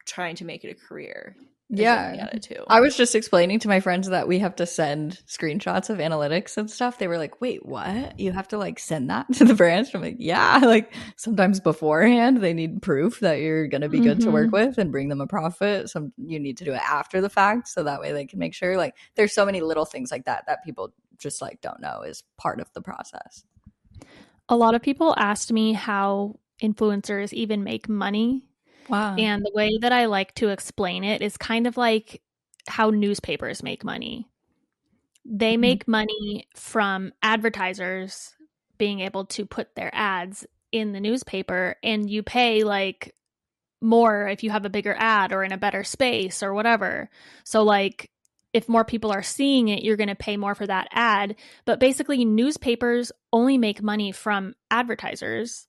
trying to make it a career. Yeah, I was just explaining to my friends that we have to send screenshots of analytics and stuff. They were like, wait, what? You have to like send that to the branch? I'm like, yeah, like sometimes beforehand they need proof that you're going to be good to work with and bring them a profit. Some you need to do it after the fact so that way they can make sure. Like there's so many little things like that that people just like don't know is part of the process. A lot of people asked me how influencers even make money. Wow. And the way that I like to explain it is kind of like how newspapers make money. They make money from advertisers being able to put their ads in the newspaper, and you pay like more if you have a bigger ad or in a better space or whatever. So like if more people are seeing it, you're going to pay more for that ad. But basically newspapers only make money from advertisers.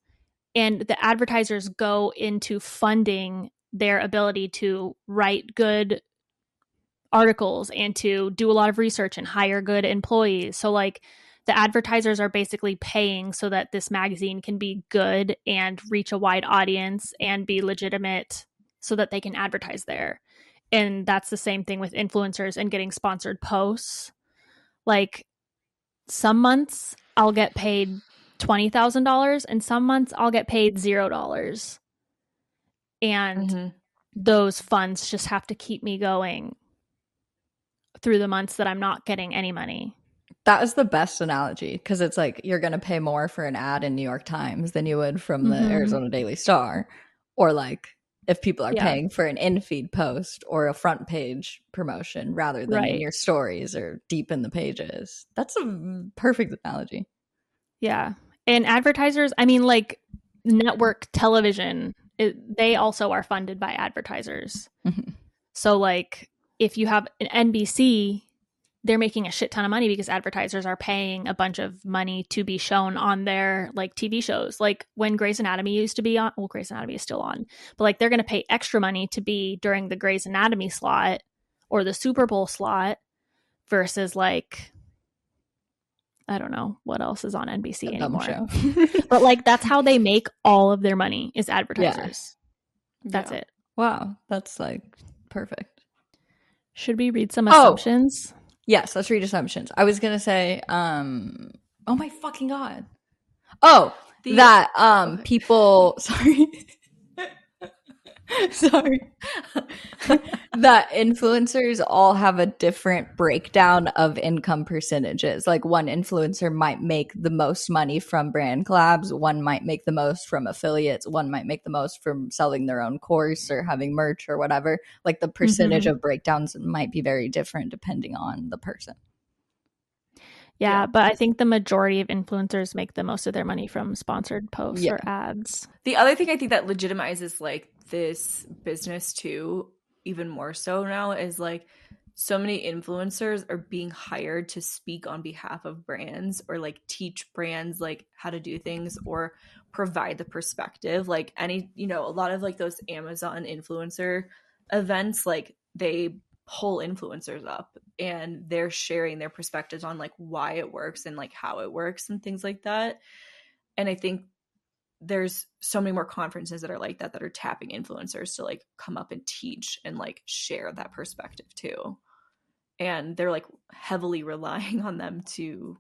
And the advertisers go into funding their ability to write good articles and to do a lot of research and hire good employees. So like the advertisers are basically paying so that this magazine can be good and reach a wide audience and be legitimate so that they can advertise there. And that's the same thing with influencers and getting sponsored posts. Like some months I'll get paid $20,000, and some months I'll get paid $0. And those funds just have to keep me going through the months that I'm not getting any money. That is the best analogy, because it's like you're going to pay more for an ad in New York Times than you would from the Arizona Daily Star, or like if people are paying for an in-feed post or a front page promotion rather than in your stories or deep in the pages. That's a perfect analogy. Yeah. And advertisers, I mean, like network television, they also are funded by advertisers. So like if you have an NBC, they're making a shit ton of money because advertisers are paying a bunch of money to be shown on their like TV shows. Like when Grey's Anatomy used to be on, well, Grey's Anatomy is still on, but like they're going to pay extra money to be during the Grey's Anatomy slot or the Super Bowl slot versus like, I don't know what else is on NBC anymore. But like that's how they make all of their money is advertisers. That's it. Wow, that's like perfect. Should we read some assumptions? Yes, let's read assumptions. I was gonna say, oh my fucking god. Oh, people. Sorry, sorry. That influencers all have a different breakdown of income percentages. Like one influencer might make the most money from brand collabs, one might make the most from affiliates, one might make the most from selling their own course or having merch or whatever. Like the percentage of breakdowns might be very different depending on the person. Yeah, but I think the majority of influencers make the most of their money from sponsored posts or ads. The other thing I think that legitimizes like this business too, even more so now, is like so many influencers are being hired to speak on behalf of brands or like teach brands like how to do things or provide the perspective. Like a lot of like those Amazon influencer events, like they pull influencers up and they're sharing their perspectives on like why it works and like how it works and things like that. And I think there's so many more conferences that are like that are tapping influencers to like come up and teach and like share that perspective too. And they're like heavily relying on them to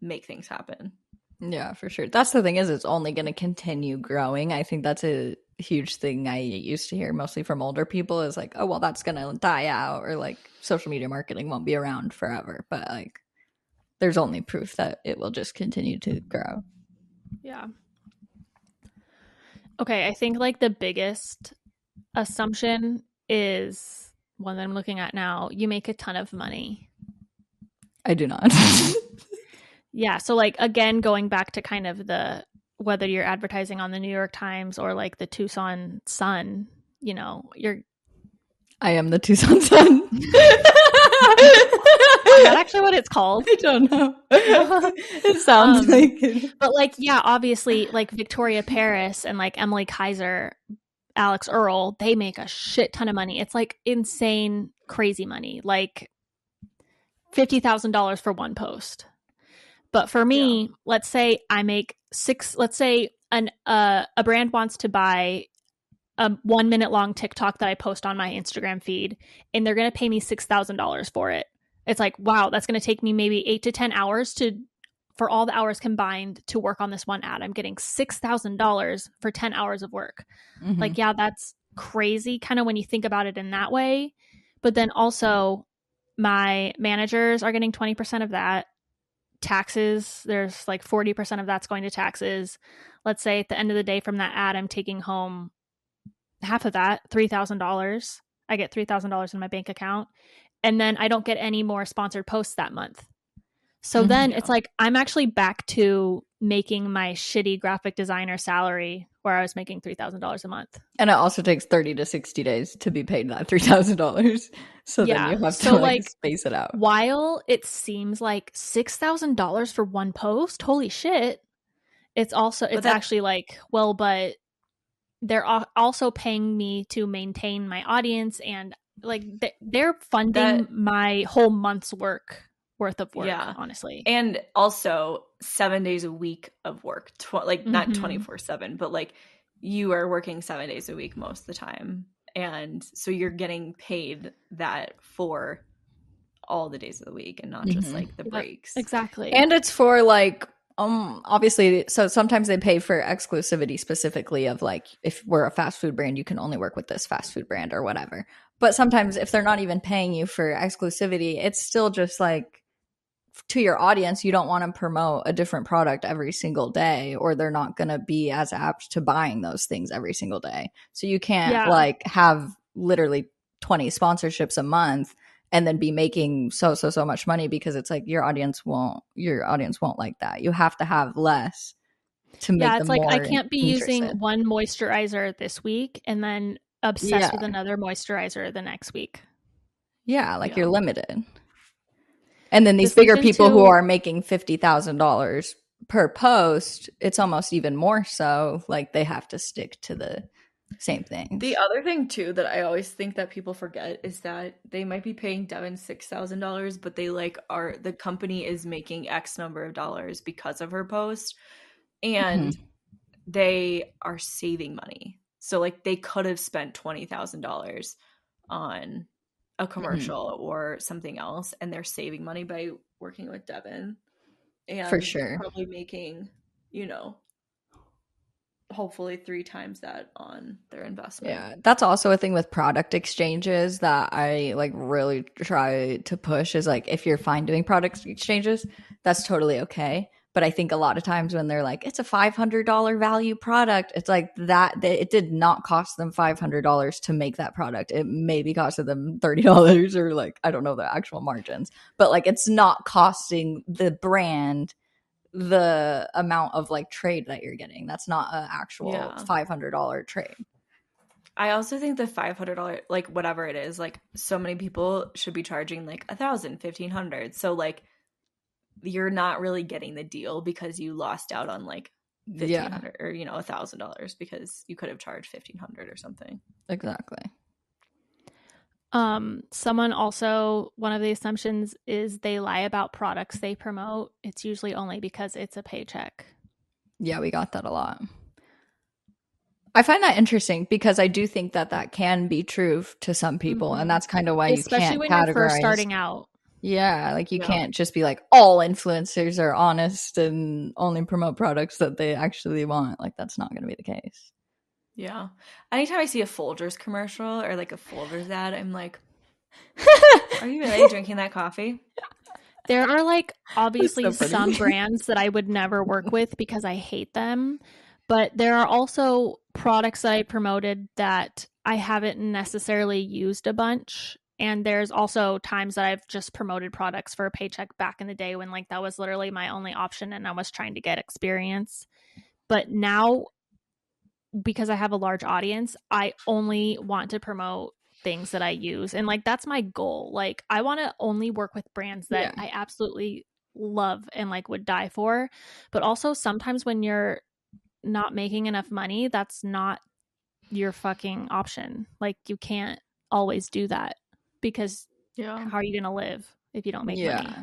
make things happen. Yeah, for sure. That's the thing, is it's only going to continue growing. I think that's a huge thing I used to hear mostly from older people is like, oh, well, that's going to die out, or like social media marketing won't be around forever. But like there's only proof that it will just continue to grow. Yeah. Okay, I think like the biggest assumption is one that I'm looking at now. You make a ton of money. I do not. Yeah, so like again, going back to kind of the whether you're advertising on the New York Times or like the Tucson Sun, I am the Tucson Sun. Is that actually what it's called? I don't know. It sounds like it. But like, yeah, obviously like Victoria Paris and like Emily Kaiser, Alex Earl, they make a shit ton of money. It's like insane, crazy money, like $50,000 for one post. But for me, let's say I make let's say a brand wants to buy a 1 minute long TikTok that I post on my Instagram feed, and they're going to pay me $6,000 for it. It's like, wow, that's going to take me maybe 8 to 10 hours for all the hours combined to work on this one ad. I'm getting $6,000 for 10 hours of work. Like, yeah, that's crazy kind of when you think about it in that way. But then also my managers are getting 20% of that. Taxes, there's like 40% of that's going to taxes. Let's say at the end of the day from that ad, I'm taking home half of that, $3,000. I get $3,000 in my bank account. And then I don't get any more sponsored posts that month. So then it's like I'm actually back to making my shitty graphic designer salary where I was making $3,000 a month. And it also takes 30 to 60 days to be paid that $3,000. So then you have to like space it out. While it seems like $6,000 for one post, holy shit. It's actually like, well, but they're also paying me to maintain my audience, and like they're funding my whole month's worth of work, honestly. And also 7 days a week of work, not 24/7, but like you are working 7 days a week most of the time. And so you're getting paid that for all the days of the week and not just like the breaks. Exactly. And it's for like Obviously, so sometimes they pay for exclusivity specifically of like, if we're a fast food brand, you can only work with this fast food brand or whatever. But sometimes if they're not even paying you for exclusivity, it's still just like, to your audience, you don't want to promote a different product every single day, or they're not going to be as apt to buying those things every single day. So you can't like have literally 20 sponsorships a month and then be making so much money, because it's like your audience won't like that. You have to have less to make it's them like more I can't be interested. using one moisturizer this week and then obsessed with another moisturizer the next week. Like you're limited. And then these This bigger leads people into- who are making $50,000 per post, it's almost even more so like they have to stick to the same things. The other thing too that I always think that people forget is that they might be paying Devon $6,000, but they like are the company is making X number of dollars because of her post, and they are saving money. So like they could have spent $20,000 on a commercial or something else, and they're saving money by working with Devon, and For sure, probably making, you know, hopefully 3 times that on their investment. Yeah, that's also a thing with product exchanges that I like really try to push, is like, if you're fine doing product exchanges, that's totally okay. But I think a lot of times when they're like, it's a $500 value product, it's like that it did not cost them $500 to make that product. It maybe costed them $30, or like, I don't know the actual margins, but like it's not costing the brand the amount of like trade that you're getting. That's not an actual $500 trade. I also think the $500, like whatever it is, like so many people should be charging like $1,000, $1,500. So like you're not really getting the deal because you lost out on like $1,500 or, you know, $1,000 because you could have charged $1,500 or something. Exactly. Someone also, one of the assumptions is they lie about products they promote. It's usually only because it's a paycheck. Yeah, we got that a lot. I find that interesting because I do think that that can be true to some people, and that's kind of why especially you can't when categorize. You're first starting out. Yeah, like you can't just be like, all influencers are honest and only promote products that they actually want. Like that's not going to be the case. Yeah. Anytime I see a Folgers commercial or like a Folgers ad, I'm like, are you really drinking that coffee? There are like obviously some brands that I would never work with because I hate them. But there are also products that I promoted that I haven't necessarily used a bunch. And there's also times that I've just promoted products for a paycheck back in the day when like that was literally my only option and I was trying to get experience. But now, because I have a large audience, I only want to promote things that I use. And like that's my goal. Like I want to only work with brands that I absolutely love and like would die for. But also sometimes when you're not making enough money, that's not your fucking option. Like you can't always do that because how are you going to live if you don't make money?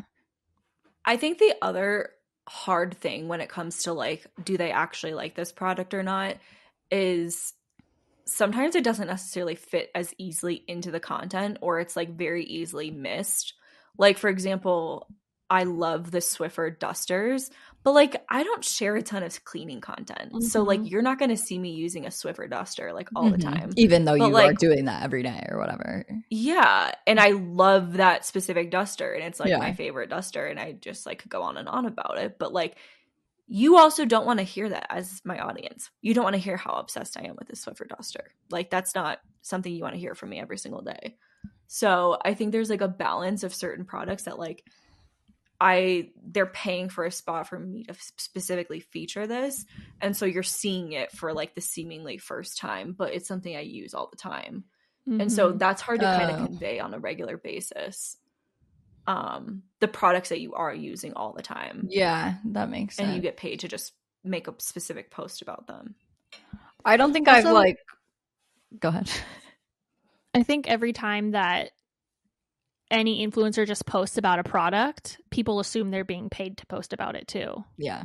I think the other hard thing when it comes to like, do they actually like this product or not, is sometimes it doesn't necessarily fit as easily into the content, or it's like very easily missed. Like for example, I love the Swiffer dusters, but like I don't share a ton of cleaning content. So like you're not going to see me using a Swiffer duster like all the time. Even though you are doing that every day or whatever. Yeah. And I love that specific duster and it's like my favorite duster and I just like could go on and on about it. But like you also don't want to hear that as my audience. You don't want to hear how obsessed I am with this Swiffer duster. Like that's not something you want to hear from me every single day. So I think there's like a balance of certain products that like they're paying for a spot for me to specifically feature this. And so you're seeing it for like the seemingly first time, but it's something I use all the time. And so that's hard to kind of convey on a regular basis. The products that you are using all the time. Yeah, that makes sense. And you get paid to just make a specific post about them. I don't think I've like, go ahead. I think every time that any influencer just posts about a product, people assume they're being paid to post about it too. Yeah.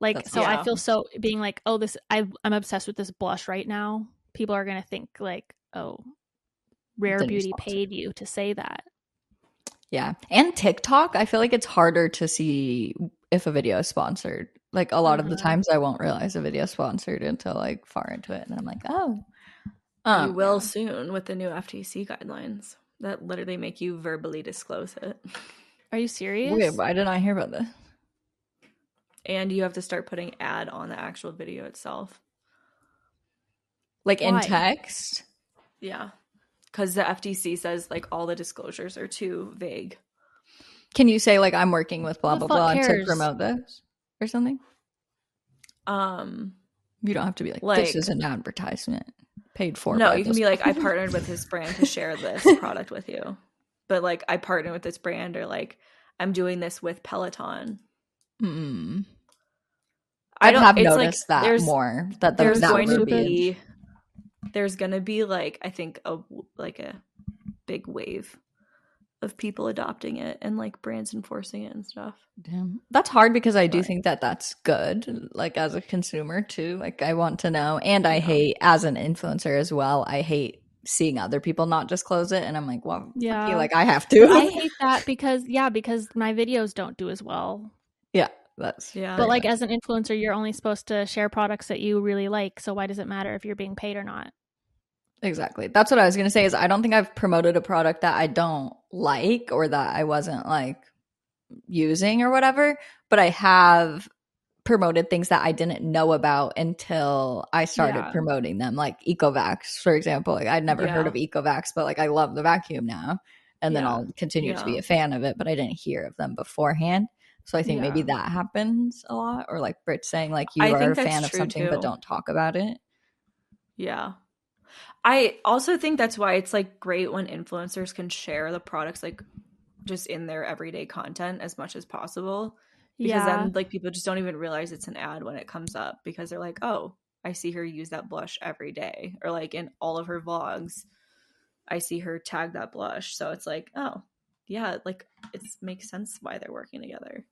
Like, so I feel so being like, oh, I'm obsessed with this blush right now. People are going to think like, oh, Rare Beauty paid you to say that. Yeah. And TikTok, I feel like it's harder to see if a video is sponsored. Like a lot of the times I won't realize a video is sponsored until like far into it, and I'm like, oh. You will soon with the new FTC guidelines that literally make you verbally disclose it. Are you serious? Wait, why didn't I hear about this? And you have to start putting ad on the actual video itself. Like Why? in text? Yeah. Because the FTC says like all the disclosures are too vague. Can you say like I'm working with blah Who the blah blah fuck to cares? promote this or something? You don't have to be like this is an advertisement paid for. No, by you can this. be like, I partnered with this brand to share this product with you. But like I partnered with this brand, or like I'm doing this with Peloton. I have it's noticed like, that more. That there's that going to verbiage. there's going to be like, I think a big wave of people adopting it and like brands enforcing it and stuff. Damn. That's hard because I do think that that's good, like as a consumer too. Like I want to know, and I hate as an influencer as well. I hate seeing other people not disclose it, and I'm like, well, fuck you, like I have to. I hate that because my videos don't do as well. Yeah, that's But like as an influencer, you're only supposed to share products that you really like. So why does it matter if you're being paid or not? Exactly. That's what I was going to say is I don't think I've promoted a product that I don't like or that I wasn't like using or whatever, but I have promoted things that I didn't know about until I started promoting them, like EcoVax, for example. Like I'd never heard of EcoVax, but like I love the vacuum now, and then I'll continue to be a fan of it, but I didn't hear of them beforehand. So I think maybe that happens a lot, or like Britt saying like you are a fan of something but don't talk about it. Yeah. I also think that's why it's like great when influencers can share the products like just in their everyday content as much as possible, because then like people just don't even realize it's an ad when it comes up, because they're like, oh, I see her use that blush every day, or like in all of her vlogs I see her tag that blush, so it's like, oh yeah, like it makes sense why they're working together.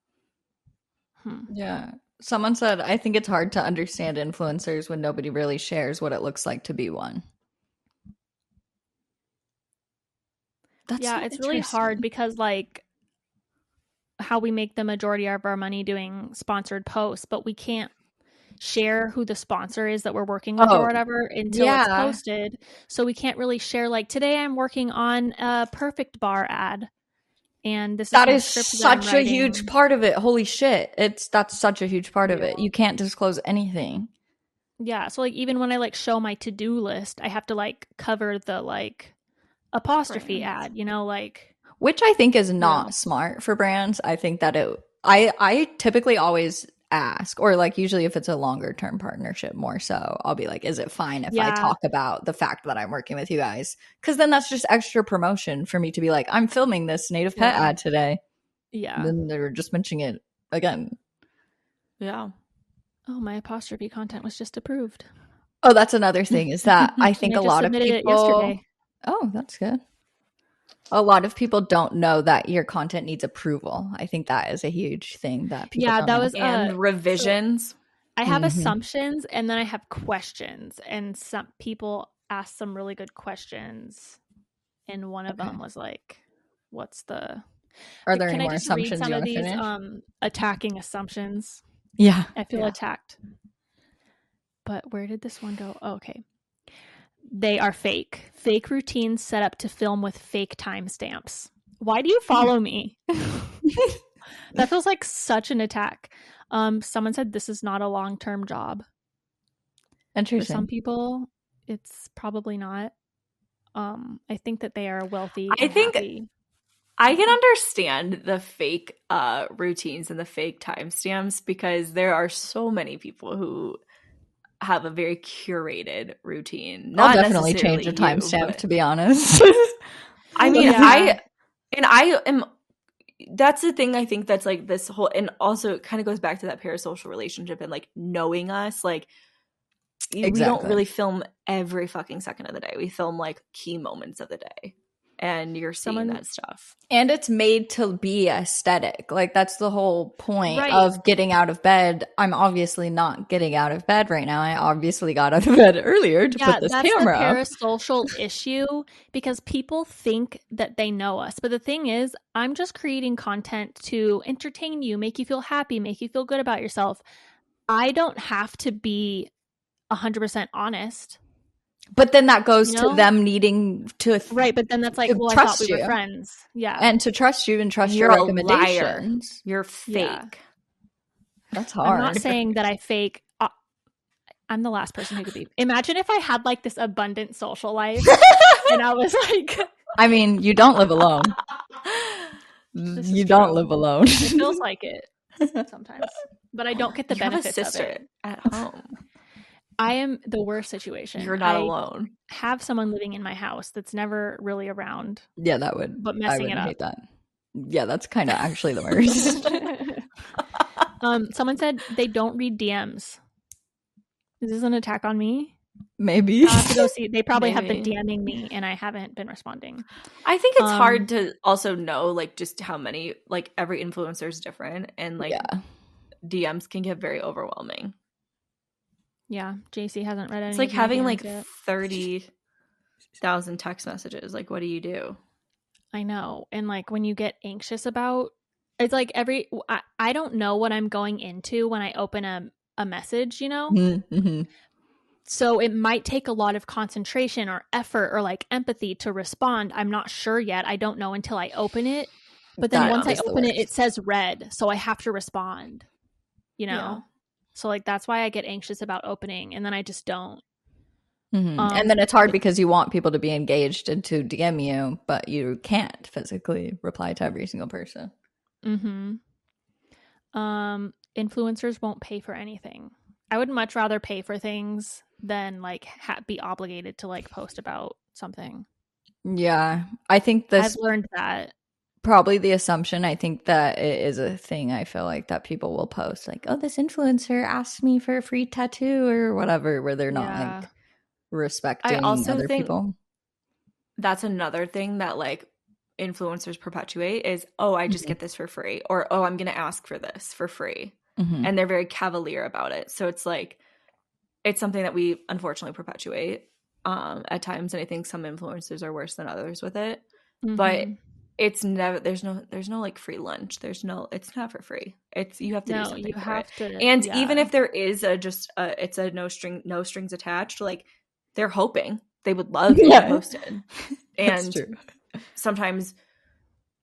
Yeah. Someone said, I think it's hard to understand influencers when nobody really shares what it looks like to be one. That's it's really hard because like how we make the majority of our money doing sponsored posts, but we can't share who the sponsor is that we're working with or whatever until it's posted. So we can't really share like, today I'm working on a Perfect Bar ad. And that is such a huge part of it. Holy shit. That's such a huge part of it. You can't disclose anything. Yeah. So like even when I like show my to-do list, I have to like cover the like apostrophe ad, you know, like, which I think is not smart for brands. I think that I typically always ask, or like usually if it's a longer term partnership more so, I'll be like, is it fine if I talk about the fact that I'm working with you guys? Because then that's just extra promotion for me to be like, I'm filming this native pet ad today. And then they were just mentioning it again. Yeah. Oh, my apostrophe content was just approved. Oh, that's another thing is that I think a lot of people yesterday. Oh, that's good. A lot of people don't know that your content needs approval. I think that is a huge thing that people don't know. And revisions. So I have assumptions and then I have questions, and some people ask some really good questions, and one of them was like, what's the Are there any can more I just assumptions read some you of want to these finish? attacking assumptions? Yeah. I feel attacked. But where did this one go? Oh, okay. They are fake. Fake routines set up to film with fake timestamps. Why do you follow me? That feels like such an attack. Someone said this is not a long-term job. Interesting. For some people, it's probably not. I think that they are wealthy. I think happy. I can understand the fake routines and the fake timestamps, because there are so many people who have a very curated routine. I'll definitely change a timestamp, to be honest. I mean, I am. That's the thing. I think that's like this whole, and also it kind of goes back to that parasocial relationship and like knowing us. Like we don't really film every fucking second of the day. We film like key moments of the day, and you're seeing that stuff. And it's made to be aesthetic. Like, that's the whole point Right. of getting out of bed. I'm obviously not getting out of bed right now. I obviously got out of bed earlier to put this camera that's up. the parasocial issue, because people think that they know us. But the thing is, I'm just creating content to entertain you, make you feel happy, make you feel good about yourself. I don't have to be 100% honest. But then that goes You to know? them needing to Right, but then that's like, to well, I trust thought we were you. friends. Yeah. And to trust you and trust You're your a liar. recommendations. You're fake. Yeah. That's hard. I'm not saying that I fake. I'm the last person who could be. Imagine if I had like this abundant social life and I was like, I mean, you don't live alone. This is You don't true. live alone. It feels like it sometimes, but I don't get the You have a benefits of sister it. at home. I am the worst situation. You're not I alone. have someone living in my house that's never really around, Yeah, that would. but I messing would it up. hate that. Yeah, that's kind of actually the worst. Someone said they don't read DMs. Is this an attack on me? Maybe. I'll have to go see. They probably have been Maybe. DMing me, and I haven't been responding. I think it's hard to also know like just how many, like every influencer is different, and like Yeah. DMs can get very overwhelming. Yeah, JC hasn't read any. It's like of my having DMs like yet. 30,000 text messages. Like, what do you do? I know. And like when you get anxious about, it's like I don't know what I'm going into when I open a message, you know? Mm-hmm. So it might take a lot of concentration or effort or like empathy to respond. I'm not sure yet. I don't know until I open it. But then That once I is the open it, it worst. says read. So I have to respond, you know? Yeah. So like that's why I get anxious about opening, and then I just don't. And then it's hard because you want people to be engaged and to DM you, but you can't physically reply to every single person. Influencers won't pay for anything. I would much rather pay for things than like be obligated to like post about something. Yeah, I think this I've learned that. probably the assumption. I think that it is a thing. I feel like that people will post like, "Oh, this influencer asked me for a free tattoo" or whatever, where they're not like respecting also other think people. That's another thing that like influencers perpetuate is, oh, I just get this for free, or oh, I'm gonna ask for this for free. And they're very cavalier about it. So it's like, it's something that we unfortunately perpetuate at times, and I think some influencers are worse than others with it. But it's never, there's no like free lunch. It's not for free. It's, you have to do something for it. And even if there is it's a no strings attached, like they're hoping, they would love it posted. And true. Sometimes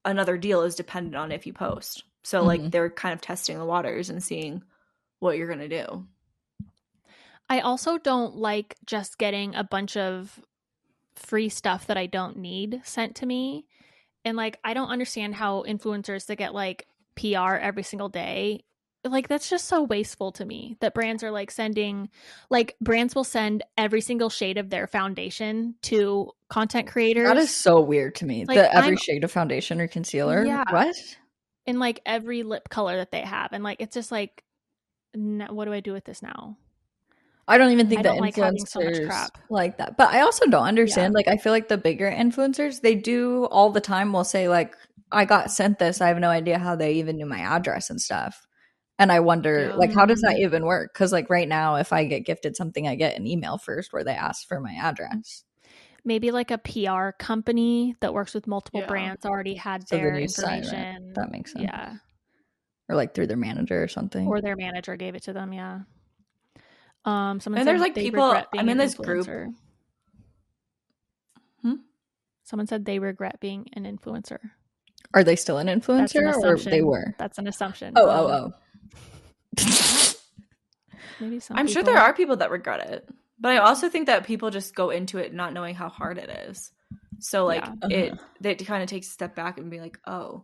another deal is dependent on if you post. So like they're kind of testing the waters and seeing what you're going to do. I also don't like just getting a bunch of free stuff that I don't need sent to me. And like, I don't understand how influencers that get like PR every single day, like that's just so wasteful to me, that brands are like sending, like brands will send every single shade of their foundation to content creators. That is so weird to me. Like, Every shade of foundation or concealer. Yeah. What? And like every lip color that they have. And like, it's just like, what do I do with this now? I don't even think that like having influencers so much crap like that. But I also don't understand. Like, I feel like the bigger influencers, they do all the time will say like, I got sent this. I have no idea how they even knew my address and stuff. And I wonder, like, how does that even work? Because like right now, if I get gifted something, I get an email first where they ask for my address. Maybe like a PR company that works with multiple brands already had their information. Right? That makes sense. Yeah. Or like through their manager or something. Or their manager gave it to them, yeah. Someone and there's like people, I'm in this group. Someone said they regret being an influencer. Are they still an influencer or they were? That's an assumption. Oh. Maybe some I'm sure there are people that regret it. But I also think that people just go into it not knowing how hard it is. So like it kind of takes a step back and be like, oh.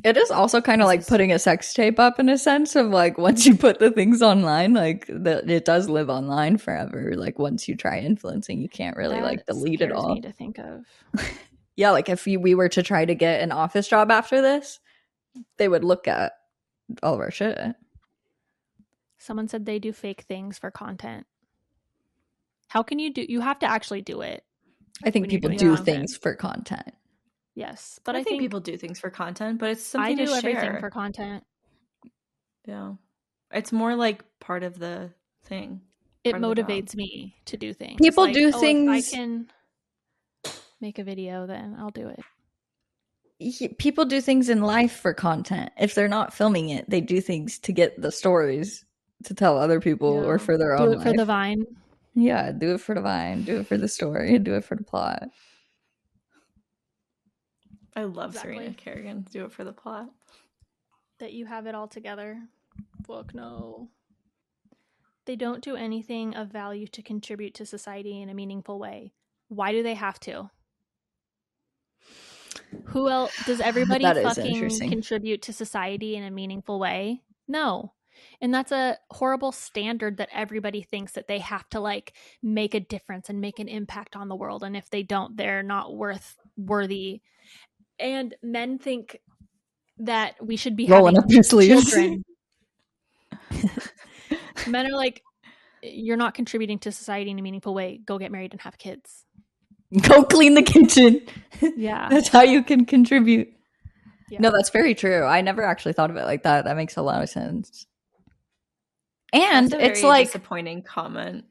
It is also kind of like putting a sex tape up in a sense of like, once you put the things online, like it does live online forever. Like once you try influencing, you can't really like delete it all. Me to think of. Yeah, like if we were to try to get an office job after this, they would look at all of our shit. Someone said they do fake things for content. How can you have to actually do it? I think people do things for content. Yes, but I think people do things for content, but it's something I do to share. everything for content. Yeah. It's more like part of the thing. It motivates me to do things. People do things. If I can make a video, then I'll do it. People do things in life for content. If they're not filming it, they do things to get the stories to tell other people or for their own life. Do it for the Vine. Yeah, do it for the Vine. Do it for the story. Do it for the plot. I love Serena Kerrigan. Do it for the plot. That you have it all together. Fuck no. They don't do anything of value to contribute to society in a meaningful way. Why do they have to? Who else? Does everybody fucking contribute to society in a meaningful way? No. And that's a horrible standard that everybody thinks that they have to like make a difference and make an impact on the world. And if they don't, they're not worthy. And men think that we should be rolling having up your sleeves. Children. Men are like, you're not contributing to society in a meaningful way. Go get married and have kids. Go clean the kitchen. Yeah. That's how you can contribute. Yeah. No, that's very true. I never actually thought of it like that. That makes a lot of sense. And it's like disappointing comment.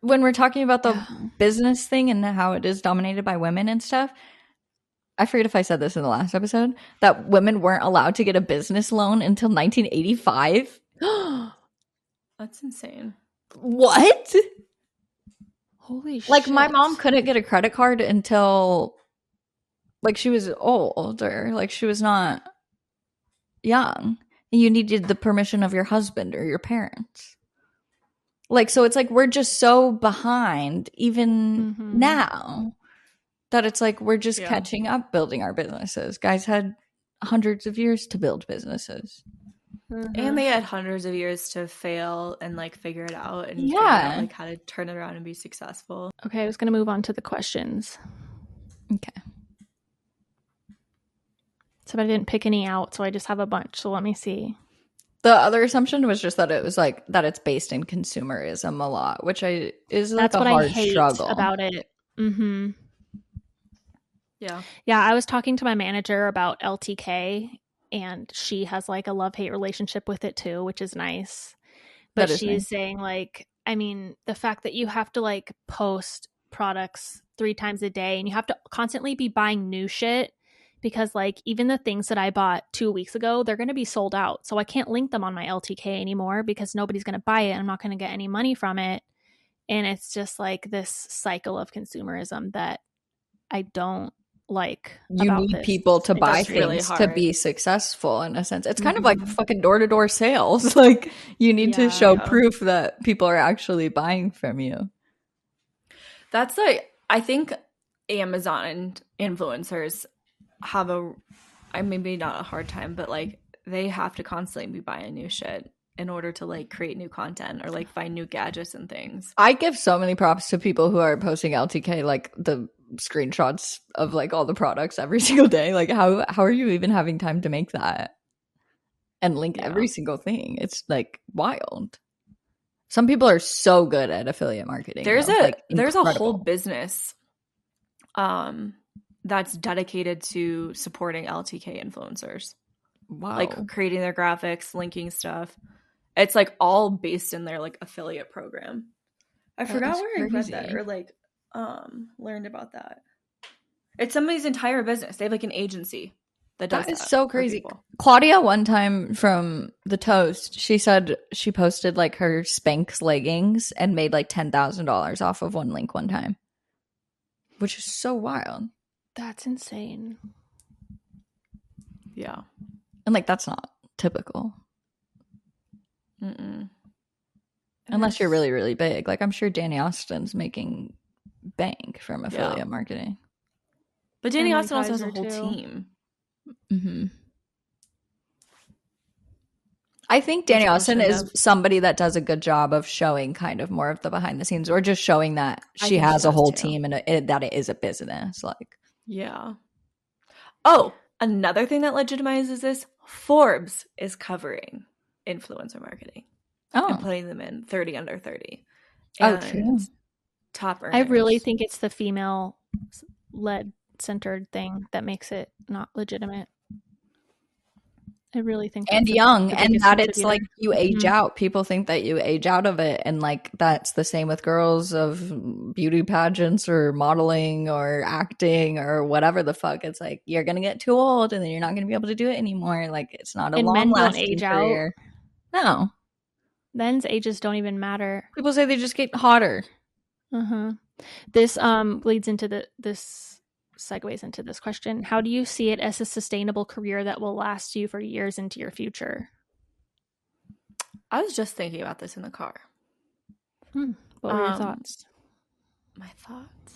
When we're talking about the business thing and how it is dominated by women and stuff, I forget if I said this in the last episode, that women weren't allowed to get a business loan until 1985. That's insane. What? Holy shit. Like, my mom couldn't get a credit card until, like, she was older. Like, she was not young. You needed the permission of your husband or your parents. Like, so it's like we're just so behind even now that it's like we're just catching up building our businesses. Guys had hundreds of years to build businesses. And they had hundreds of years to fail and like figure it out and figure out like how to turn it around and be successful. Okay, I was going to move on to the questions. Okay. So I didn't pick any out, so I just have a bunch. So let me see. The other assumption was just that it was like that it's based in consumerism a lot, which is like that's a what hard I hate struggle about it. Yeah. Yeah, I was talking to my manager about LTK, and she has like a love-hate relationship with it too, which is nice. But she's saying like, I mean, the fact that you have to like post products 3 times a day and you have to constantly be buying new shit because like even the things that I bought 2 weeks ago, they're going to be sold out. So I can't link them on my LTK anymore because nobody's going to buy it. I'm not going to get any money from it. And it's just like this cycle of consumerism that I don't like. You need people to buy things to be successful in a sense. It's kind of like fucking door-to-door sales. Like you need to show proof that people are actually buying from you. That's like, I think Amazon influencers have maybe not a hard time, but like they have to constantly be buying new shit in order to like create new content or like find new gadgets and things. I give so many props to people who are posting LTK, like the screenshots of like all the products every single day. Like how are you even having time to make that and link every single thing? It's like wild. Some people are so good at affiliate marketing. There's a whole business that's dedicated to supporting LTK influencers. Wow. Like creating their graphics, linking stuff. It's like all based in their like affiliate program. I forgot where I read that or like learned about that. It's somebody's entire business. They have like an agency that does that. That is so crazy. Claudia one time from The Toast, she said she posted like her Spanx leggings and made like $10,000 off of one link one time, which is so wild. That's insane. Yeah. And like that's not typical. Unless you're really, really big. Like I'm sure Danny Austin's making bank from affiliate marketing. But Danny Austin also has a whole team. I think Danny Austin is somebody that does a good job of showing kind of more of the behind the scenes or just showing that she has a whole team and that it is a business. Like, yeah. Oh, another thing that legitimizes this, Forbes is covering influencer marketing and putting them in 30 under 30. And true. Top earners. I really think it's the female-led centered thing that makes it not legitimate. I really think And that's young, the and biggest that it's like contributor. you age out. People think that you age out of it, and like that's the same with girls of beauty pageants or modeling or acting or whatever the fuck. It's like you're gonna get too old, and then you're not gonna be able to do it anymore. Like it's not a And long men don't lasting age out. career. No, Men's ages don't even matter. people say they just get hotter. This leads into this segues into this question. How do you see it as a sustainable career that will last you for years into your future? I was just thinking about this in the car. What were your thoughts? My thoughts.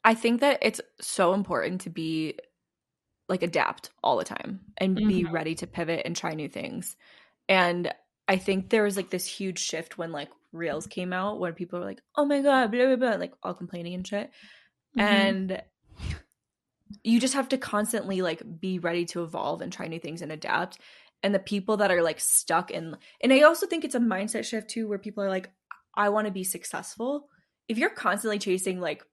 I think that it's so important to be like adapt all the time and be ready to pivot and try new things. And I think there was like this huge shift when like Reels came out, when people were like, oh my God, blah, blah, blah, like all complaining and shit. And you just have to constantly like be ready to evolve and try new things and adapt. And the people that are like stuck in, and I also think it's a mindset shift too, where people are like, I want to be successful. If you're constantly chasing like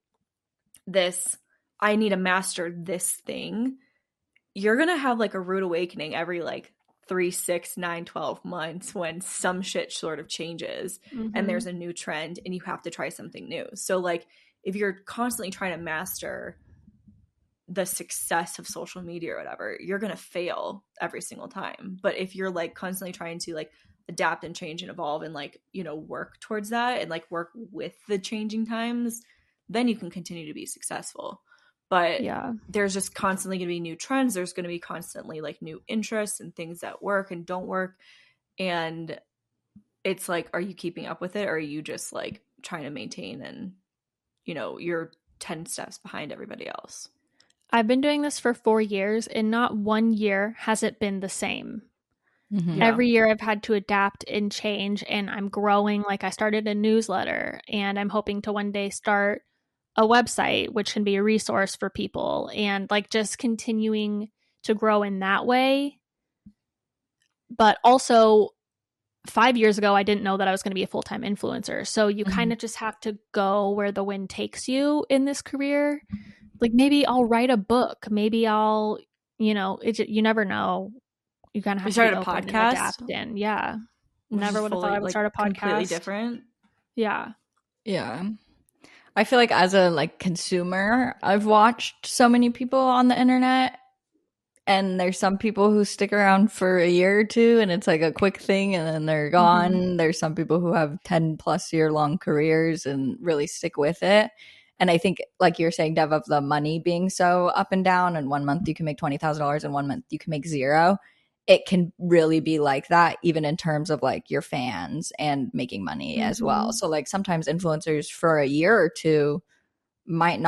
this, I need to master this thing, you're going to have like a rude awakening every like 3, 6, 9, 12 months when some shit sort of changes and there's a new trend and you have to try something new. So like if you're constantly trying to master the success of social media or whatever, you're going to fail every single time. But if you're like constantly trying to like adapt and change and evolve and like, you know, work towards that and like work with the changing times, then you can continue to be successful. But there's just constantly going to be new trends. There's going to be constantly like new interests and things that work and don't work. And it's like, are you keeping up with it? Or are you just like trying to maintain and, you know, you're 10 steps behind everybody else? I've been doing this for 4 years and not 1 year has it been the same. Every year I've had to adapt and change, and I'm growing. Like I started a newsletter and I'm hoping to one day start a website, which can be a resource for people, and like just continuing to grow in that way. But also 5 years ago, I didn't know that I was going to be a full-time influencer. So you kind of just have to go where the wind takes you in this career. Like maybe I'll write a book. Maybe I'll, you know, you never know. You kind of have to be open and adapt. And never would have thought I would start a podcast. Completely different. Yeah. I feel like as a like consumer, I've watched so many people on the internet, and there's some people who stick around for a year or two and it's like a quick thing and then they're gone. There's some people who have 10 plus year long careers and really stick with it. And I think, like you're saying, Dev, of the money being so up and down, and 1 month you can make $20,000 and 1 month you can make zero. It can really be like that, even in terms of like your fans and making money as well. So like sometimes influencers for a year or two might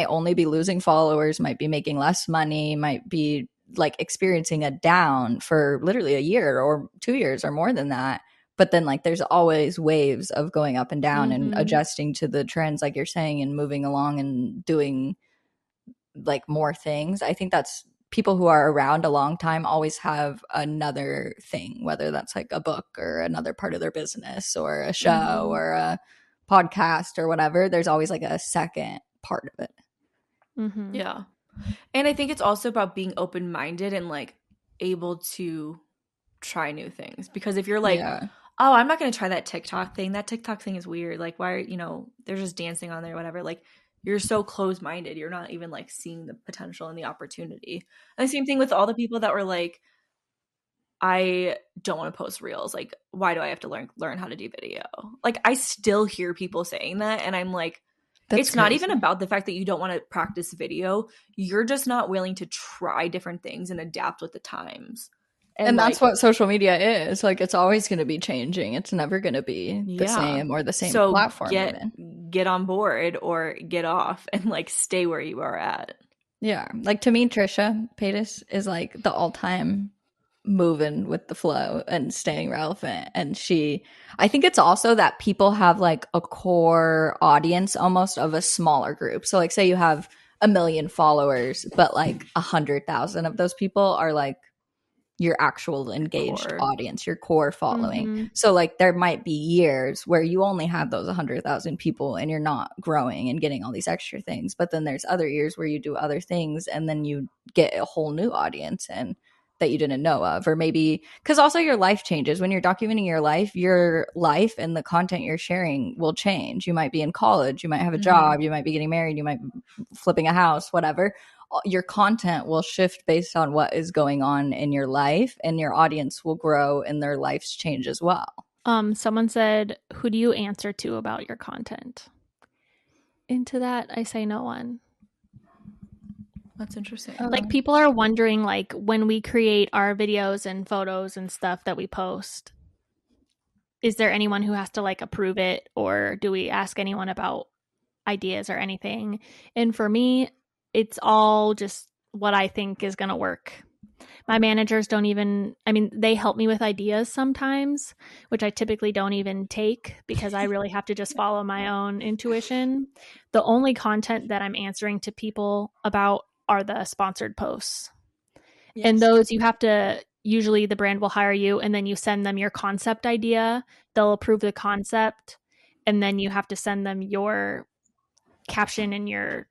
only be losing followers, might be making less money, might be like experiencing a down for literally a year or 2 years or more than that. But then like there's always waves of going up and down and adjusting to the trends, like you're saying, and moving along and doing like more things. I think that's people who are around a long time always have another thing, whether that's like a book or another part of their business or a show or a podcast or whatever. There's always like a second part of it. Yeah. And I think it's also about being open-minded and like able to try new things. Because if you're like, oh, I'm not going to try that TikTok thing. That TikTok thing is weird. Like, why are, you know, they're just dancing on there, whatever. Like, you're so closed-minded. You're not even like seeing the potential and the opportunity. And the same thing with all the people that were like, I don't want to post reels. Like, why do I have to learn how to do video? Like, I still hear people saying that. And I'm like, it's crazy. Not even about the fact that you don't want to practice video. You're just not willing to try different things and adapt with the times. And like, that's what social media is. Like, it's always going to be changing. It's never going to be the same or the same platform. Get on board or get off and like stay where you are at. Yeah. Like to me, Trisha Paytas is like the all-time moving with the flow and staying relevant. And I think it's also that people have like a core audience almost of a smaller group. So like say you have 1 million followers, but like 100,000 of those people are like your actual engaged Core. audience, your core following. Mm-hmm. So like there might be years where you only have those 100,000 people and you're not growing and getting all these extra things. But then there's other years where you do other things and then you get a whole new audience and that you didn't know of. Or maybe because also your life changes when you're documenting your life and the content you're sharing will change. You might be in college, you might have a job, you might be getting married, you might be flipping a house, whatever. Your content will shift based on what is going on in your life, and your audience will grow and their lives change as well. Someone said, who do you answer to about your content? Into that, I say no one. That's interesting. Like people are wondering, like when we create our videos and photos and stuff that we post, is there anyone who has to like approve it, or do we ask anyone about ideas or anything? And for me, it's all just what I think is going to work. My managers don't even, I mean, they help me with ideas sometimes, which I typically don't even take because I really have to just follow my own intuition. The only content that I'm answering to people about are the sponsored posts. Yes. And those you have to, usually the brand will hire you and then you send them your concept idea. They'll approve the concept and then you have to send them your caption and your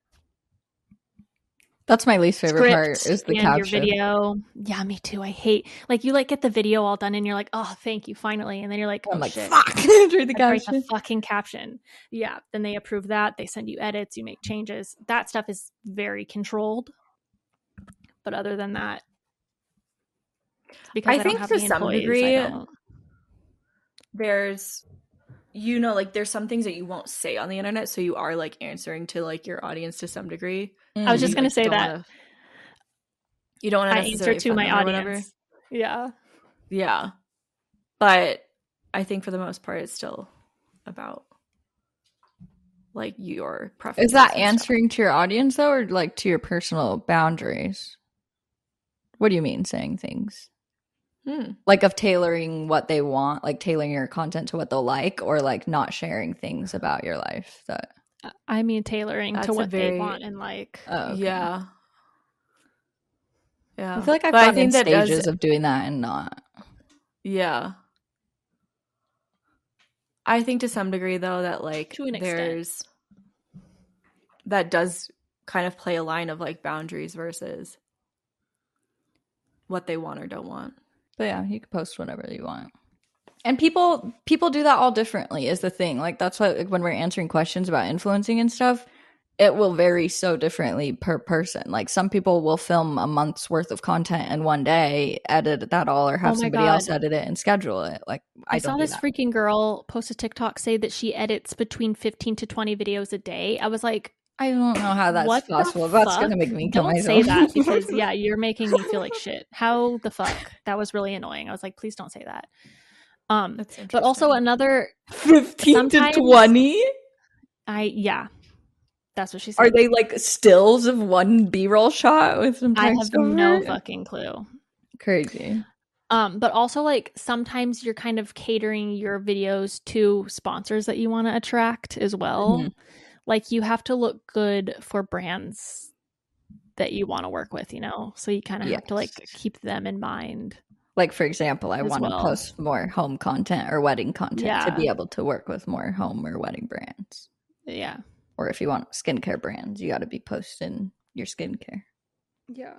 That's my least favorite part is the caption. Your video. Yeah, me too. I hate like you like get the video all done and you're like, oh, thank you, finally. And then you're like, oh, I'm like, shit. fuck. Read the Write caption. the fucking caption. Yeah. Then they approve that. They send you edits. You make changes. That stuff is very controlled. But other than that, because I think to some degree, there's, you know, like there's some things that you won't say on the internet, so you are like answering to like your audience to some degree. I was just gonna say that you don't want to answer to my audience. Yeah, but I think for the most part, it's still about like your preference. Is that answering to your audience though, or like to your personal boundaries? What do you mean saying things? Like of tailoring what they want, like tailoring your content to what they'll like, or like not sharing things about your life that I mean tailoring to what they want and like. Oh, okay. Yeah. I feel like I've gotten in stages of doing that and not. Yeah. I think to some degree though that like to an extent that does kind of play a line of like boundaries versus what they want or don't want. But yeah, you can post whatever you want. And people do that all differently is the thing. Like that's why like, when we're answering questions about influencing and stuff, it will vary so differently per person. Like some people will film a month's worth of content in one day, edit that all, or have somebody else edit it and schedule it. Like I saw this freaking girl post a TikTok say that she edits between 15 to 20 videos a day. I was like, I don't know how that's possible. That's going to make me kill myself. Don't say that because, yeah, you're making me feel like shit. How the fuck? That was really annoying. I was like, please don't say that. But also another 15 to 20? Yeah. That's what she said. Are they like stills of one B-roll shot with some text? I have no fucking clue. Crazy. But also like sometimes you're kind of catering your videos to sponsors that you want to attract as well. Mm-hmm. Like you have to look good for brands that you want to work with, you know? So you kind of have to like keep them in mind. Like for example, I want to post more home content or wedding content to be able to work with more home or wedding brands. Yeah. Or if you want skincare brands, you got to be posting your skincare. Yeah.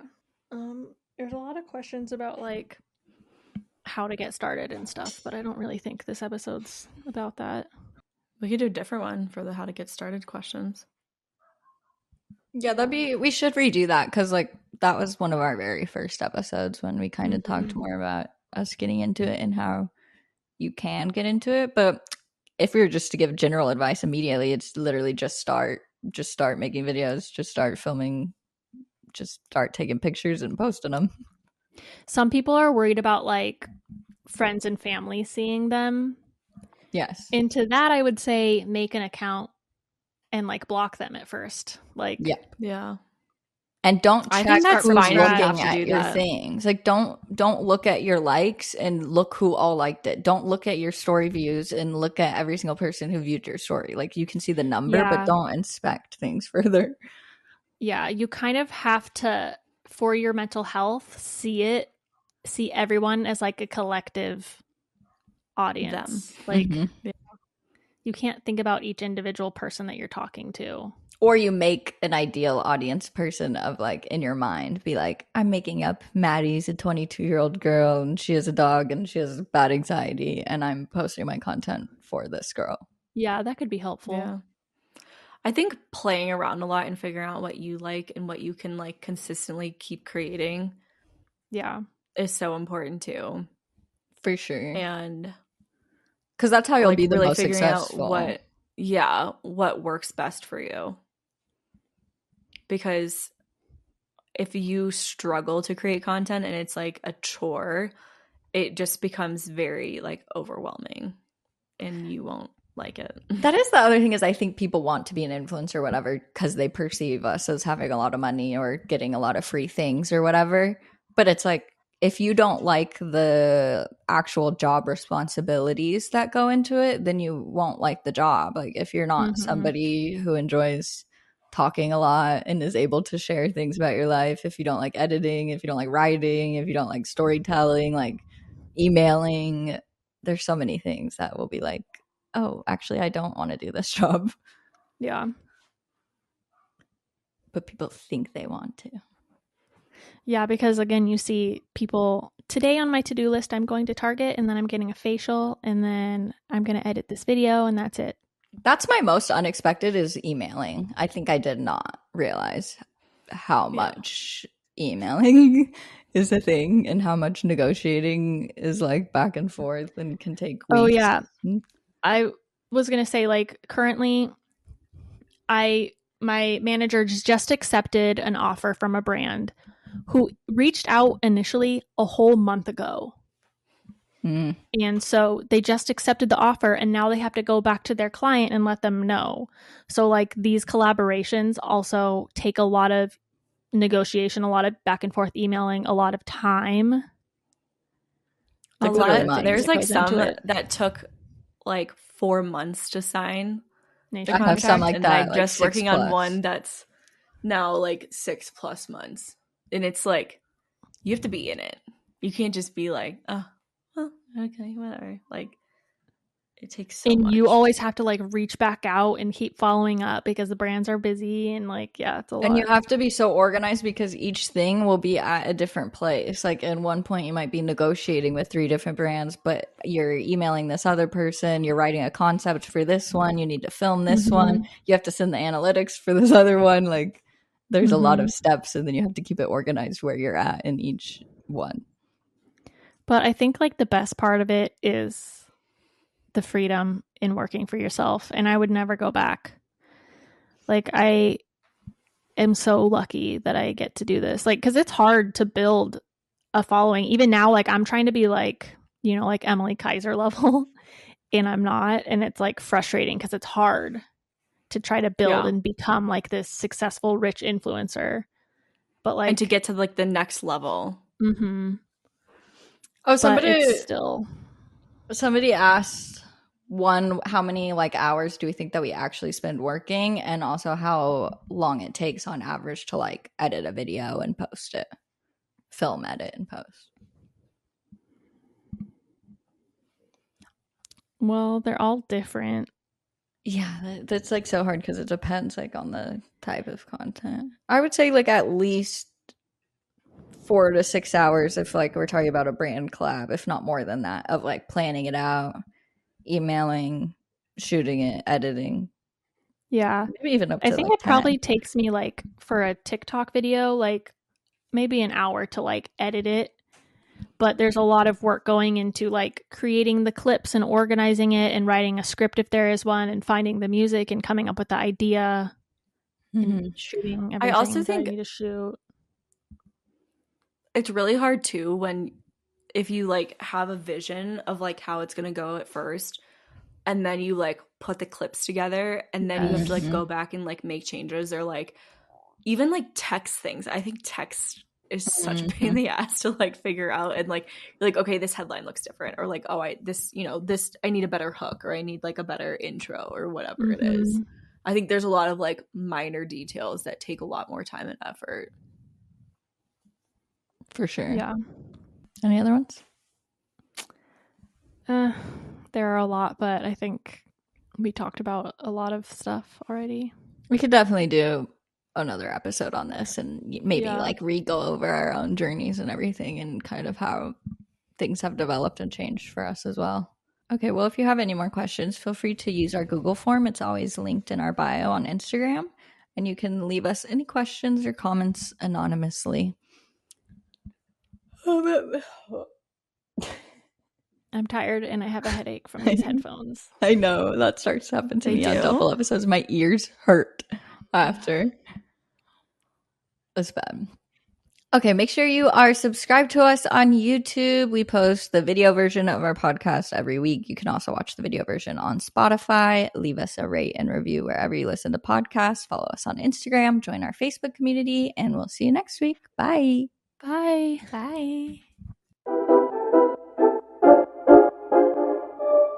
There's a lot of questions about like how to get started and stuff, but I don't really think this episode's about that. We could do a different one for the how to get started questions. Yeah, we should redo that because like that was one of our very first episodes when we kind of talked more about us getting into it and how you can get into it. But if we were just to give general advice immediately, it's literally just start making videos, just start filming, just start taking pictures and posting them. Some people are worried about like friends and family seeing them. Yes. And to that, I would say make an account and like block them at first. Like, yeah. And don't check who's looking at your things. Like don't look at your likes and look who all liked it. Don't look at your story views and look at every single person who viewed your story. Like you can see the number, but don't inspect things further. Yeah, you kind of have to, for your mental health, see it see everyone as like a collective audience. Them. Like Mhm. you can't think about each individual person that you're talking to. Or you make an ideal audience person of like in your mind, be like, I'm making up Maddie's a 22-year-old girl and she has a dog and she has bad anxiety and I'm posting my content for this girl. Yeah, that could be helpful. Yeah. I think playing around a lot and figuring out what you like and what you can like consistently keep creating Yeah. is so important too. For sure. And Because that's how you'll like be the really most figuring successful. out what works best for you. Because if you struggle to create content and it's like a chore, it just becomes very like overwhelming and you won't like it. That is the other thing is I think people want to be an influencer or whatever because they perceive us as having a lot of money or getting a lot of free things or whatever. But it's like if you don't like the actual job responsibilities that go into it, then you won't like the job. Like if you're not somebody who enjoys talking a lot and is able to share things about your life, if you don't like editing, if you don't like writing, if you don't like storytelling, like emailing, there's so many things that will be like, oh, actually, I don't want to do this job. Yeah. But people think they want to. Yeah, because again, you see people today on my to-do list, I'm going to Target and then I'm getting a facial and then I'm going to edit this video and that's it. That's my most unexpected is emailing. I think I did not realize how much emailing is a thing and how much negotiating is like back and forth and can take weeks. Oh, yeah. I was going to say like currently my manager just accepted an offer from a brand who reached out initially a whole month ago. And so they just accepted the offer and now they have to go back to their client and let them know. So like these collaborations also take a lot of negotiation, a lot of back and forth emailing, a lot of time. There's like some that took like 4 months to sign the contract, have some like and that, I'm like just working 6+ on one that's now like 6+ months, and it's like you have to be in it. You can't just be like, oh, well, okay, whatever. Like it takes so much. You always have to like reach back out and keep following up because the brands are busy and like, yeah, it's a lot. And you have to be so organized because each thing will be at a different place. Like at one point you might be negotiating with 3 different brands, but you're emailing this other person, you're writing a concept for this one, you need to film this one, you have to send the analytics for this other one. Like there's a lot of steps and then you have to keep it organized where you're at in each one. But I think like the best part of it is the freedom in working for yourself, and I would never go back. Like I am so lucky that I get to do this, like because it's hard to build a following. Even now, like I'm trying to be like, you know, like Emily Kaiser level and I'm not, and it's like frustrating because it's hard to try to build and become like this successful rich influencer, but like and to get to like the next level. Oh, somebody asked how many like hours do we think that we actually spend working, and also how long it takes on average to like edit a video and post it, film, edit, and post. Well, they're all different. Yeah, that's like so hard because it depends like on the type of content. I would say like at least 4 to 6 hours if like we're talking about a brand collab, if not more than that, of like planning it out, emailing, shooting it, editing. Yeah. Maybe even up to I think like it probably takes me like for a TikTok video, like maybe an hour to like edit it. But there's a lot of work going into like creating the clips and organizing it and writing a script if there is one and finding the music and coming up with the idea and shooting everything I also think I need to shoot. It's really hard too if you like have a vision of like how it's gonna go at first, and then you like put the clips together, and then you have to like go back and like make changes, or like even like text things. I think text is such a pain in the ass to like figure out, and like you're like, okay, this headline looks different, or like, oh, I need a better hook, or I need like a better intro, or whatever it is. I think there's a lot of like minor details that take a lot more time and effort. For sure. Yeah. Any other ones? There are a lot, but I think we talked about a lot of stuff already. We could definitely do another episode on this and maybe like re-go over our own journeys and everything and kind of how things have developed and changed for us as well. Okay, well, if you have any more questions, feel free to use our Google form. It's always linked in our bio on Instagram, and you can leave us any questions or comments anonymously. I'm tired and I have a headache from these headphones. I know, that starts to happen to me on double episodes. My ears hurt after. That's bad. Okay, make sure you are subscribed to us on YouTube. We post the video version of our podcast every week. You can also watch the video version on Spotify. Leave us a rate and review wherever you listen to podcasts. Follow us on Instagram. Join our Facebook community, and we'll see you next week. Bye. Bye. Bye.